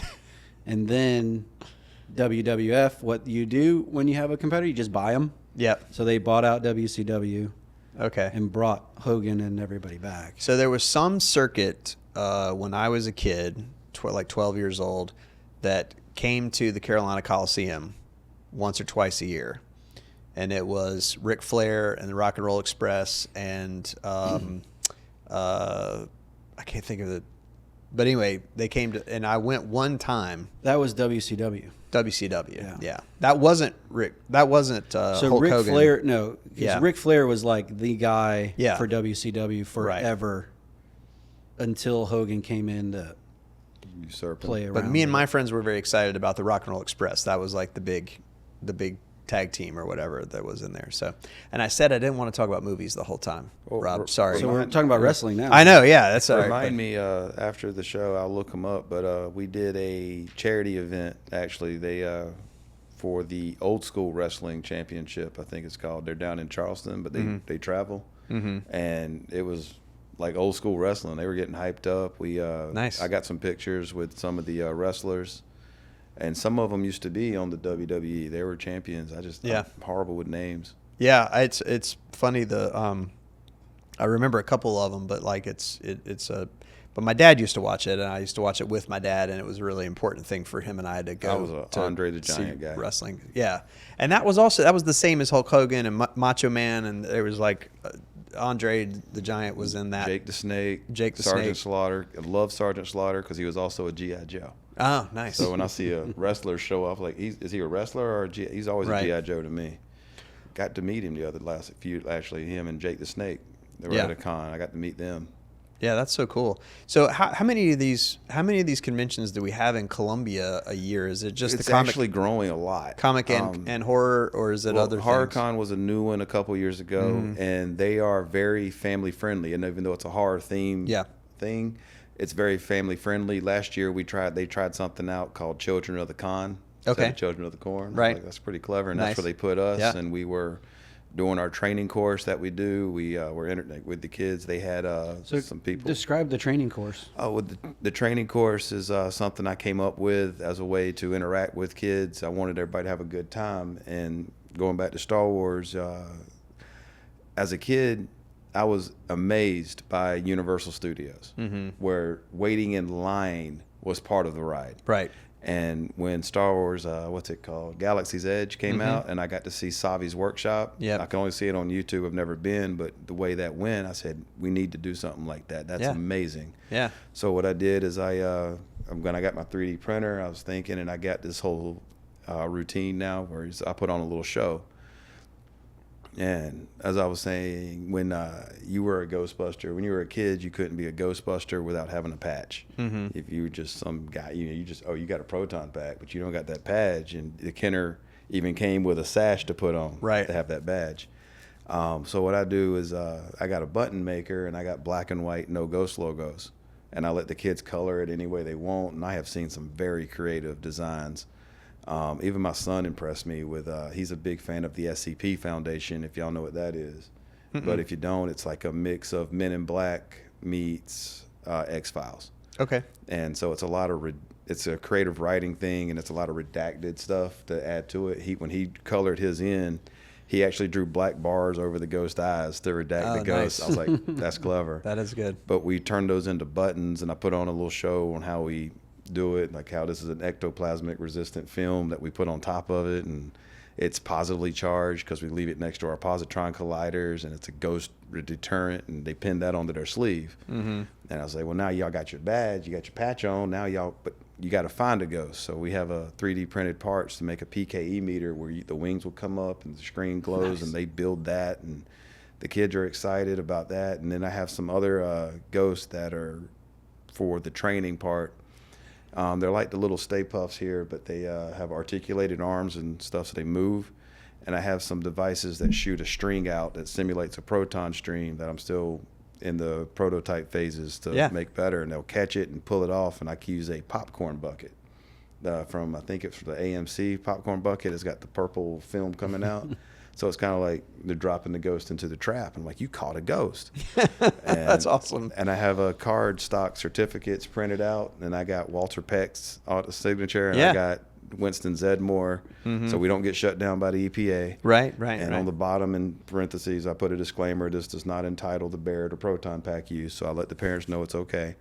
And then WWF, what you do when you have a competitor, you just buy them. Yep. So they bought out WCW. Okay. And brought Hogan and everybody back. So there was some circuit when I was a kid, 12 years old, that came to the Carolina Coliseum once or twice a year. And it was Ric Flair and the Rock and Roll Express and I can't think of it. But anyway, they came to, and I went one time. That was WCW. WCW, yeah. That wasn't Rick. That wasn't so Hulk Ric Hogan. Flair, no, because Ric Flair was like the guy Yeah. for WCW forever until Hogan came in to play around. But me and my friends were very excited about the Rock and Roll Express. That was like the big tag team or whatever that was in there. So, and I said I didn't want to talk about movies the whole time. Rob, sorry. So we're talking about wrestling now. I know, yeah, that's all right. Remind me after the show, I'll look them up. But we did a charity event actually. They for the Old School Wrestling Championship, I think it's called. They're down in Charleston, but they travel, and it was like old school wrestling. They were getting hyped up. Nice. I got some pictures with some of the wrestlers. And some of them used to be on the WWE. They were champions. I'm horrible with names. Yeah, it's funny. I remember a couple of them, but like but my dad used to watch it, and I used to watch it with my dad, and it was a really important thing for him and I to go. I was an Andre the Giant guy. Wrestling, yeah, and that was the same as Hulk Hogan and Macho Man, and there was like Andre the Giant was in that. Jake the Snake. Sergeant Snake. Slaughter. I love Sergeant Slaughter because he was also a G.I. Joe. Oh, nice. So when I see a wrestler show up, like, is he a wrestler or he's always a G.I. Joe to me. Got to meet him actually, him and Jake the Snake. They were at a con. I got to meet them. Yeah, that's so cool. So how many of these conventions do we have in Columbia a year? Is it just it's actually growing a lot. Comic and horror, or is it other things? HorrorCon was a new one a couple years ago, and they are very family friendly. And even though it's a horror theme thing, it's very family friendly. Last year they tried something out called Children of the Con. Okay. Children of the Corn. Right. Like, that's pretty clever, and Nice. that's where they put us. Yeah. And we were doing our training course that we do. We were with the kids. They had some people. Describe the training course. The training course is something I came up with as a way to interact with kids. I wanted everybody to have a good time. And going back to Star Wars, as a kid, I was amazed by Universal Studios, where waiting in line was part of the ride. Right. And when Star Wars, what's it called, Galaxy's Edge came out, and I got to see Savi's workshop. Yep. I can only see it on YouTube. I've never been, but the way that went, I said, we need to do something like that. That's amazing. Yeah. So what I did is I got my 3D printer. I was thinking, and I got this whole routine now where I put on a little show. And as I was saying, when you were a Ghostbuster, when you were a kid, you couldn't be a Ghostbuster without having a patch. If you were just some guy, you got a proton pack, but you don't got that badge. And the Kenner even came with a sash to put on to have that badge. So what I do is I got a button maker, and I got black and white no ghost logos, and I let the kids color it any way they want. And I have seen some very creative designs. Even my son impressed me with, he's a big fan of the SCP Foundation, if y'all know what that is. But if you don't, it's like a mix of Men in Black meets X-Files. Okay. And so it's a lot of it's a creative writing thing, and it's a lot of redacted stuff to add to it. When he colored his in, he actually drew black bars over the ghost eyes to redact the ghost. Nice. I was like, that's clever. That is good. But we turned those into buttons, and I put on a little show on how we do it, like how this is an ectoplasmic resistant film that we put on top of it, and it's positively charged because we leave it next to our positron colliders, and it's a ghost deterrent, and they pin that onto their sleeve. And I was like, well, now y'all got your badge, you got your patch on, now but you got to find a ghost. So we have a 3D printed parts to make a PKE meter where the wings will come up and the screen glows. Nice. And they build that, and the kids are excited about that. And then I have some other ghosts that are for the training part. They're like the little Stay Puffs here, but they have articulated arms and stuff, so they move. And I have some devices that shoot a string out that simulates a proton stream that I'm still in the prototype phases to make better. And they'll catch it and pull it off, and I can use a popcorn bucket from, I think it's from the AMC popcorn bucket. It's got the purple film coming out. So it's kind of like they're dropping the ghost into the trap. I'm like, you caught a ghost. That's awesome. And I have a card stock certificates printed out, and I got Walter Peck's signature, and I got Winston Zedmore, so we don't get shut down by the EPA. Right. And on the bottom in parentheses, I put a disclaimer: this does not entitle the Barrett or proton pack use. So I let the parents know it's okay.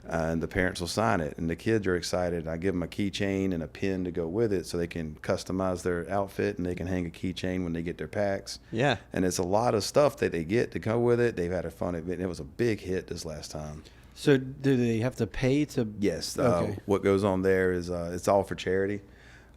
And the parents will sign it, and the kids are excited. I give them a keychain and a pin to go with it so they can customize their outfit, and they can hang a keychain when they get their packs. Yeah. And it's a lot of stuff that they get to go with it. They've had a fun event. It was a big hit this last time. So do they have to pay to? Yes. What goes on there is it's all for charity.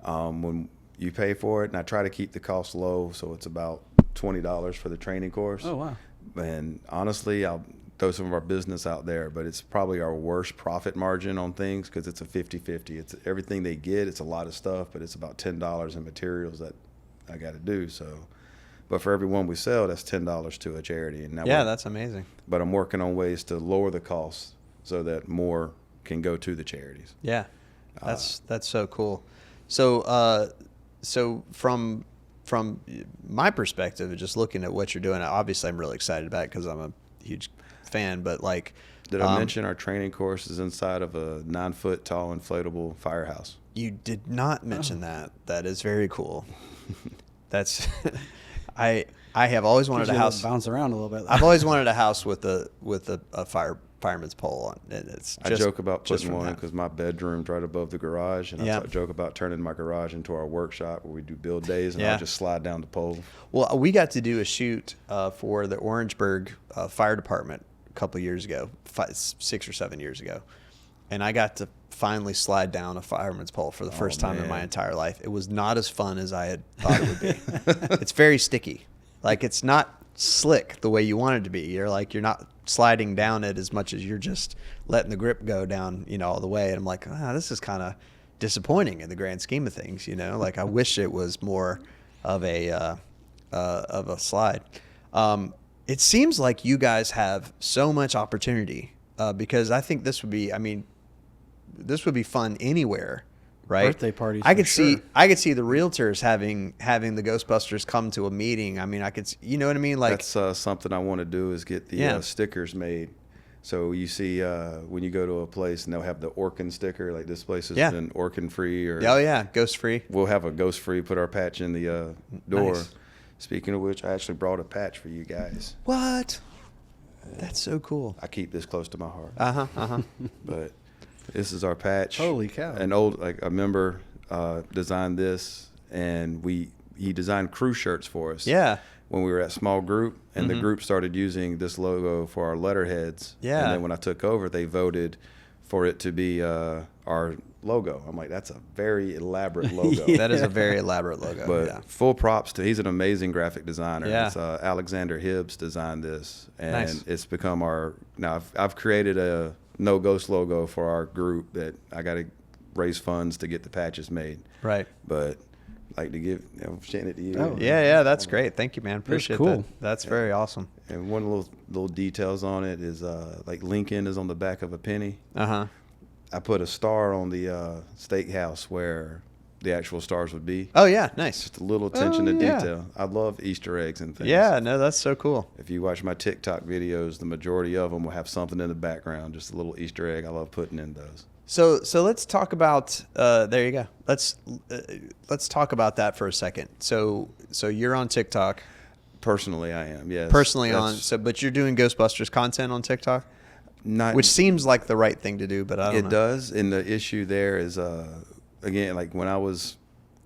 When you pay for it, and I try to keep the cost low, so it's about $20 for the training course. Oh, wow. And honestly, I'll throw some of our business out there, but it's probably our worst profit margin on things because it's a 50-50. It's everything they get. It's a lot of stuff, but it's about $10 in materials that I got to do. So, but for every one we sell, that's $10 to a charity. And that's amazing. But I'm working on ways to lower the costs so that more can go to the charities. Yeah, that's so cool. So, so from my perspective, just looking at what you're doing, obviously I'm really excited about it because I'm a huge fan, but like, did I mention our training course is inside of a 9-foot tall inflatable firehouse? You did not mention that. That is very cool. That's I have always wanted a house bounce around a little bit. I've always wanted a house with a fireman's pole on it. I joke about putting one because my bedroom's right above the garage, and I joke about turning my garage into our workshop where we do build days, and I'll just slide down the pole. Well, we got to do a shoot for the Orangeburg Fire Department a couple of years ago, 6 or 7 years ago, and I got to finally slide down a fireman's pole for the first time in my entire life. It was not as fun as I had thought it would be. It's very sticky. Like, it's not slick the way you want it to be. You're not sliding down it as much as you're just letting the grip go down, all the way. And I'm like, this is kind of disappointing in the grand scheme of things, Like, I wish it was more of a slide. It seems like you guys have so much opportunity because I think this would be fun anywhere, right? Birthday parties. I could see the realtors having the Ghostbusters come to a meeting. I mean, you know what I mean? Like, that's something I want to do is get the stickers made. So you see when you go to a place and they'll have the Orkin sticker, like this place has been Orkin free or ghost free. We'll have a ghost free. Put our patch in the door. Nice. Speaking of which, I actually brought a patch for you guys. What? That's so cool. I keep this close to my heart. But this is our patch. Holy cow! A member designed this, and he designed crew shirts for us. Yeah. When we were at small group, and the group started using this logo for our letterheads. Yeah. And then when I took over, they voted for it to be our logo. I'm like, that's a very elaborate logo. That is a very elaborate logo. But full props to, he's an amazing graphic designer. Yeah. It's, Alexander Hibbs designed this, and it's become Nice. I've created a No Ghost logo for our group that I got to raise funds to get the patches made. Right. But like to give, sending it to you. Oh. Yeah, that's great. Thank you, man. Appreciate cool. that. That's very awesome. And one little details on it is like Lincoln is on the back of a penny. Uh-huh. I put a star on the steakhouse where the actual stars would be. Oh yeah, nice. Just a little attention to yeah. detail. I love Easter eggs and things. Yeah, no, that's so cool. If you watch my TikTok videos, the majority of them will have something in the background, just a little Easter egg. I love putting in those. So let's talk about. There you go. Let's talk about that for a second. So you're on TikTok. Personally, I am. Yes. Personally but you're doing Ghostbusters content on TikTok, which seems like the right thing to do, but I don't know. It does, and the issue there is, again, like when I was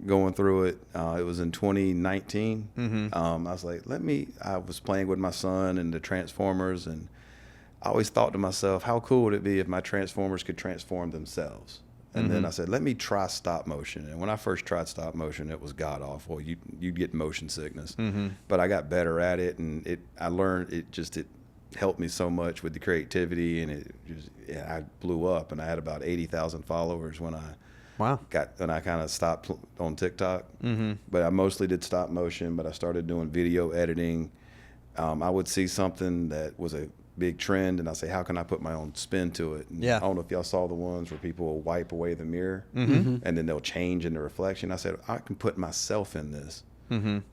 going through it, it was in 2019. Mm-hmm. I was like, I was playing with my son and the Transformers, and I always thought to myself, how cool would it be if my Transformers could transform themselves? And then I said, let me try stop motion. And when I first tried stop motion, it was god awful. You'd get motion sickness. But I got better at it, and I learned it helped me so much with the creativity, and I blew up, and I had about 80,000 followers when I kind of stopped on TikTok. But I mostly did stop motion, but I started doing video editing. I would see something that was a big trend, and I say, how can I put my own spin to it? And I don't know if y'all saw the ones where people will wipe away the mirror and then they'll change in the reflection. I said, I can put myself in this and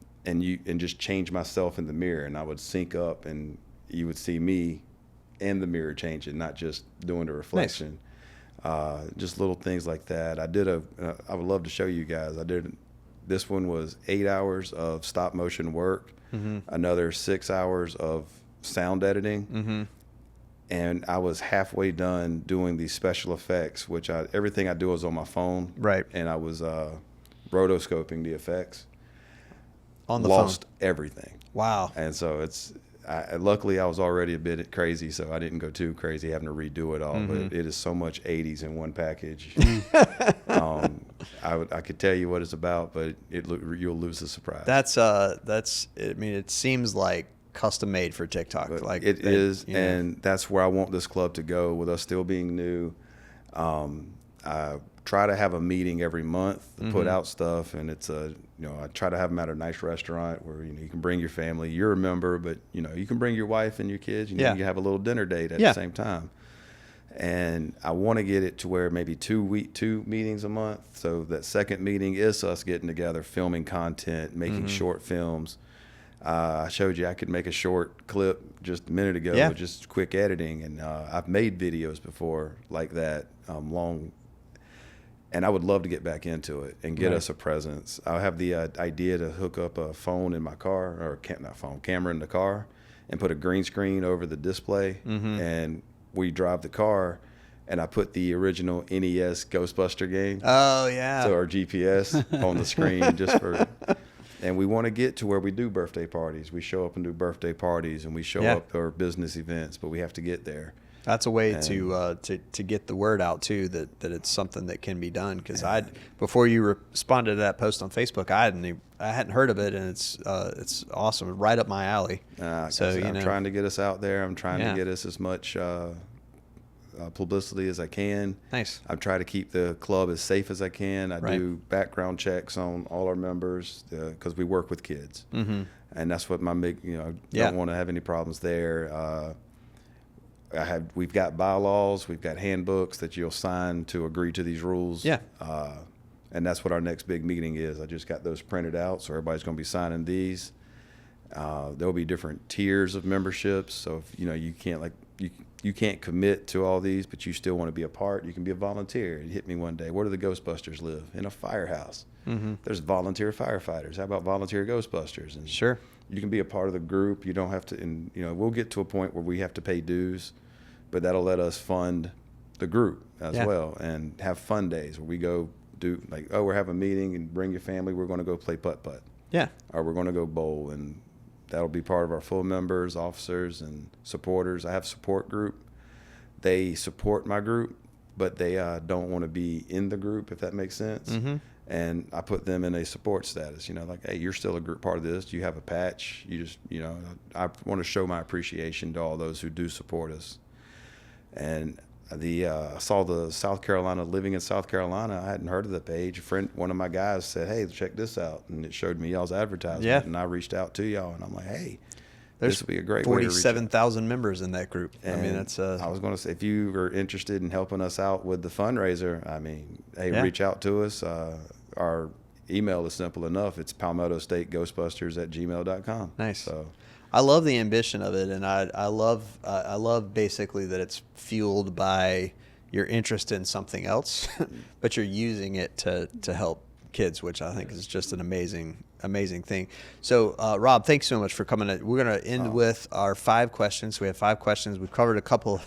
just change myself in the mirror, and I would sync up, and you would see me and the mirror changing, not just doing the reflection. Nice. Just little things like that. I would love to show you guys. This one was 8 hours of stop motion work, another 6 hours of sound editing, and I was halfway done doing these special effects, which everything I do is on my phone, right? And I was rotoscoping the effects on the lost phone. Everything. Wow. And so luckily I was already a bit crazy, so I didn't go too crazy having to redo it all. But it is so much 80s in one package. I could tell you what it's about, but you'll lose the surprise. I mean, it seems like custom made for TikTok. But like it is, and that's where I want this club to go, with us still being new. I try to have a meeting every month to put out stuff, and it's I try to have them at a nice restaurant where you can bring your family. You're a member, but you can bring your wife and your kids. You can have a little dinner date at the same time. And I want to get it to where maybe two meetings a month. So that second meeting is us getting together, filming content, making short films. I showed you I could make a short clip just a minute ago with just quick editing, and I've made videos before like that, long, and I would love to get back into it and get us a presence. I have the idea to hook up a phone in my car, or camera in the car, and put a green screen over the display, and we drive the car, and I put the original NES Ghostbuster game. Oh yeah. So our GPS on the screen just for. And we want to get to where we do birthday parties. We show up and do birthday parties, and we show up for business events, but we have to get there. That's a way to get the word out too, that it's something that can be done. Because before you responded to that post on Facebook, I hadn't heard of it, and it's awesome, right up my alley. I'm trying to get us out there. I'm trying to get us as much publicity as I can. Nice. I try to keep the club as safe as I can. I do background checks on all our members because we work with kids, and that's what my don't want to have any problems there. We've got bylaws, we've got handbooks that you'll sign to agree to these rules. And that's what our next big meeting is. I just got those printed out, so everybody's going to be signing these. There'll be different tiers of memberships, so if you can't you can't commit to all these, but you still want to be a part, you can be a volunteer. It hit me one day, where do the Ghostbusters live? In a firehouse. There's volunteer firefighters. How about volunteer Ghostbusters? And sure, you can be a part of the group. You don't have to, and we'll get to a point where we have to pay dues, but that'll let us fund the group as well, and have fun days where we go do we're having a meeting, and bring your family, we're going to go play putt-putt. Or we're going to go bowl, and that'll be part of our full members, officers, and supporters. I have a support group. They support my group, but they don't want to be in the group, if that makes sense. And I put them in a support status, hey, you're still a group part of this. You have a patch. You just, I want to show my appreciation to all those who do support us. And I saw the South Carolina, living in South Carolina. I hadn't heard of the page. One of my guys said, hey, check this out. And it showed me y'all's advertisement. And I reached out to y'all, and I'm like, hey, this would be a great way to reach out. 47,000 members in that group. And I mean, that's I was going to say, if you are interested in helping us out with the fundraiser, hey, reach out to us. our email is simple enough. It's Palmetto State Ghostbusters at gmail.com. Nice. So I love the ambition of it, and I love basically that it's fueled by your interest in something else, but you're using it to help kids, which I think is just an amazing thing. So, Rob, thanks so much for coming. We're going to end with our 5 questions. We have 5 questions. We've covered a couple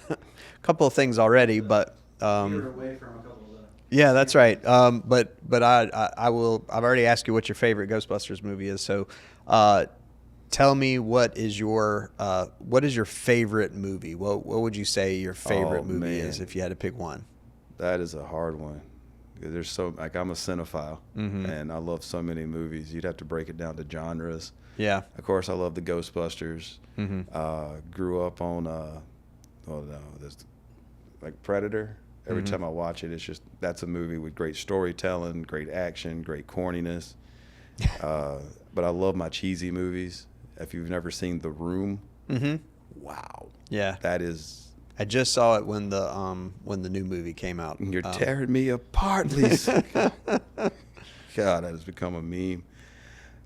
of things already, but You're away from a couple of the. yeah, that's right. But I will. I've already asked you what your favorite Ghostbusters movie is. So, tell me what is your favorite movie? What would you say your favorite movie is if you had to pick one? that is a hard one. There's so, like, I'm a cinephile, and I love so many movies. You'd have to break it down to genres. Yeah. Of course, I love the Ghostbusters. Grew up on, like Predator. Every time I watch it, it's just, that's a movie with great storytelling, great action, great corniness. But I love my cheesy movies. If you've never seen The Room, wow. Yeah. That is. I just saw it when the new movie came out. You're tearing me apart, Lisa. God, that has become a meme.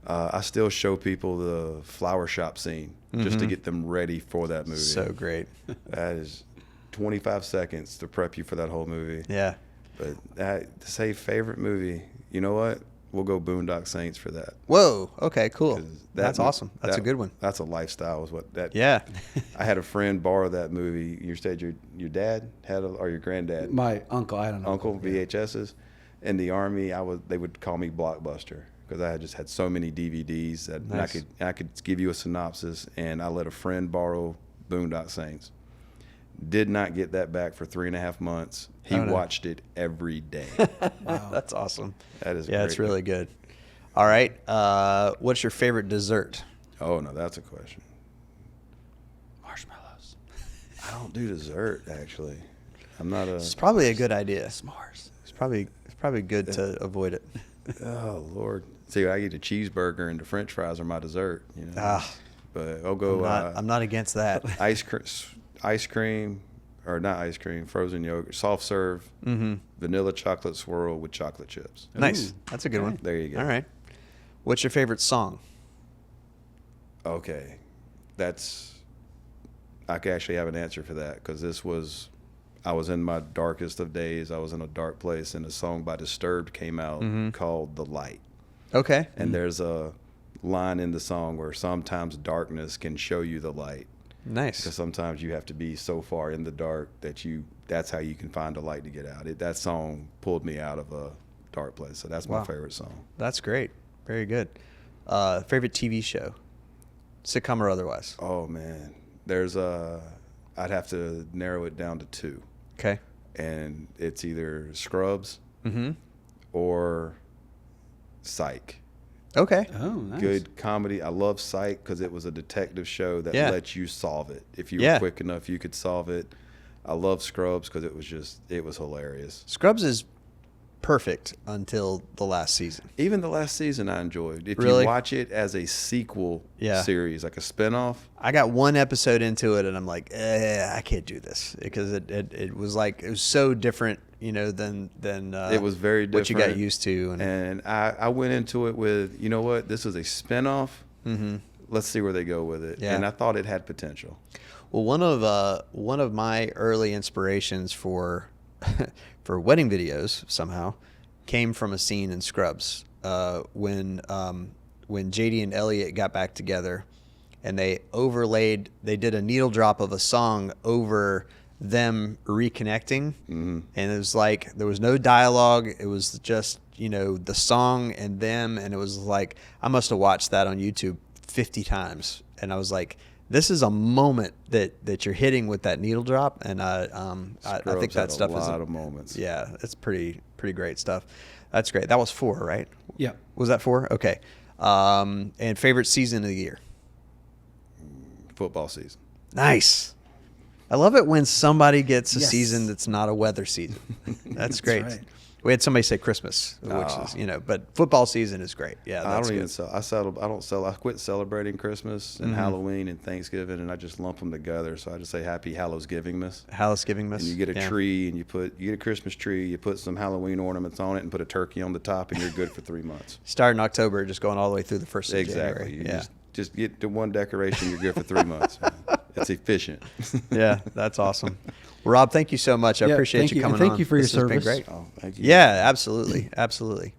I still show people the flower shop scene just to get them ready for that movie. So great. That is 25 seconds to prep you for that whole movie. Yeah. But to say favorite movie, you know what? We'll go Boondock Saints for that. Whoa. Okay. Cool. 'Cause That's awesome. That's a good one. That's a lifestyle. Is what that. Yeah. I had a friend borrow that movie. You said your dad had or your granddad? My uncle, I don't know. Uncle VHSs. In the Army, they would call me Blockbuster because I had just had so many DVDs that Nice. I could give you a synopsis, and I let a friend borrow Boondock Saints. Did not get that back for 3.5 months. He watched it every day. Wow. That's awesome. That is Yeah, great. it's really good. All right. What's your favorite dessert? Oh no, that's a question. Marshmallows. I don't do dessert actually. I'm not a. It's probably a good idea. S'mores. It's probably good to avoid it. Oh Lord. See, I eat a cheeseburger and the French fries are my dessert. You know. But I'll go. I'm not against that. Ice cream, or not ice cream, frozen yogurt, soft serve, vanilla chocolate swirl with chocolate chips. Nice. Ooh. That's a good one. There you go. All right. What's your favorite song? Okay, I can actually have an answer for that because I was in my darkest of days. I was in a dark place, and a song by Disturbed came out called "The Light." Okay. And there's a line in the song where sometimes darkness can show you the light. Nice. Because sometimes you have to be so far in the dark that's how you can find a light to get out. That song pulled me out of a dark place. So that's my favorite song. That's great. Very good. Favorite TV show? Sitcom or otherwise? Oh, man. I'd have to narrow it down to 2. Okay. And it's either Scrubs or Psych. Okay. Oh, nice. Good comedy. I love Psych because it was a detective show that lets you solve it. If you were Yeah. quick enough, you could solve it. I love Scrubs because it was hilarious. Scrubs is perfect until the last season. Even the last season I enjoyed. If Really? you watch it as a sequel series, like a spinoff. I got one episode into it and I'm like, I can't do this because it was so different, than It was very different. what you got used to. And I went into it with, you know what, this is a spinoff. Let's see where they go with it. Yeah. And I thought it had potential. Well, one of my early inspirations for for wedding videos somehow came from a scene in Scrubs when JD and Elliot got back together, and they did a needle drop of a song over them reconnecting, and it was like there was no dialogue. It was just the song and them, and it was like I must have watched that on YouTube 50 times, and I was like, this is a moment that you're hitting with that needle drop, and I think that stuff is a lot of moments. Yeah, it's pretty great stuff. That's great. That was 4, right? Yeah. Was that 4? Okay. And favorite season of the year? Football season. Nice. I love it when somebody gets a Yes. season that's not a weather season. That's great. right. We had somebody say Christmas, which is, but football season is great. Yeah, I that's don't good. even sell. I quit celebrating Christmas and Halloween and Thanksgiving, and I just lump them together. So I just say Happy Hallowsgivingmas. Hallowsgivingmas. And you get a tree, and you get a Christmas tree, you put some Halloween ornaments on it, and put a turkey on the top, and you're good for 3 months. Start in October, just going all the way through the first of Exactly. January. You just get to one decoration, you're good for 3 months. It's efficient. Yeah, that's awesome. Well, Rob, thank you so much. I appreciate thank you you. coming and thank on. you for your This has been service. great. Oh, thank you. Yeah, absolutely. Absolutely.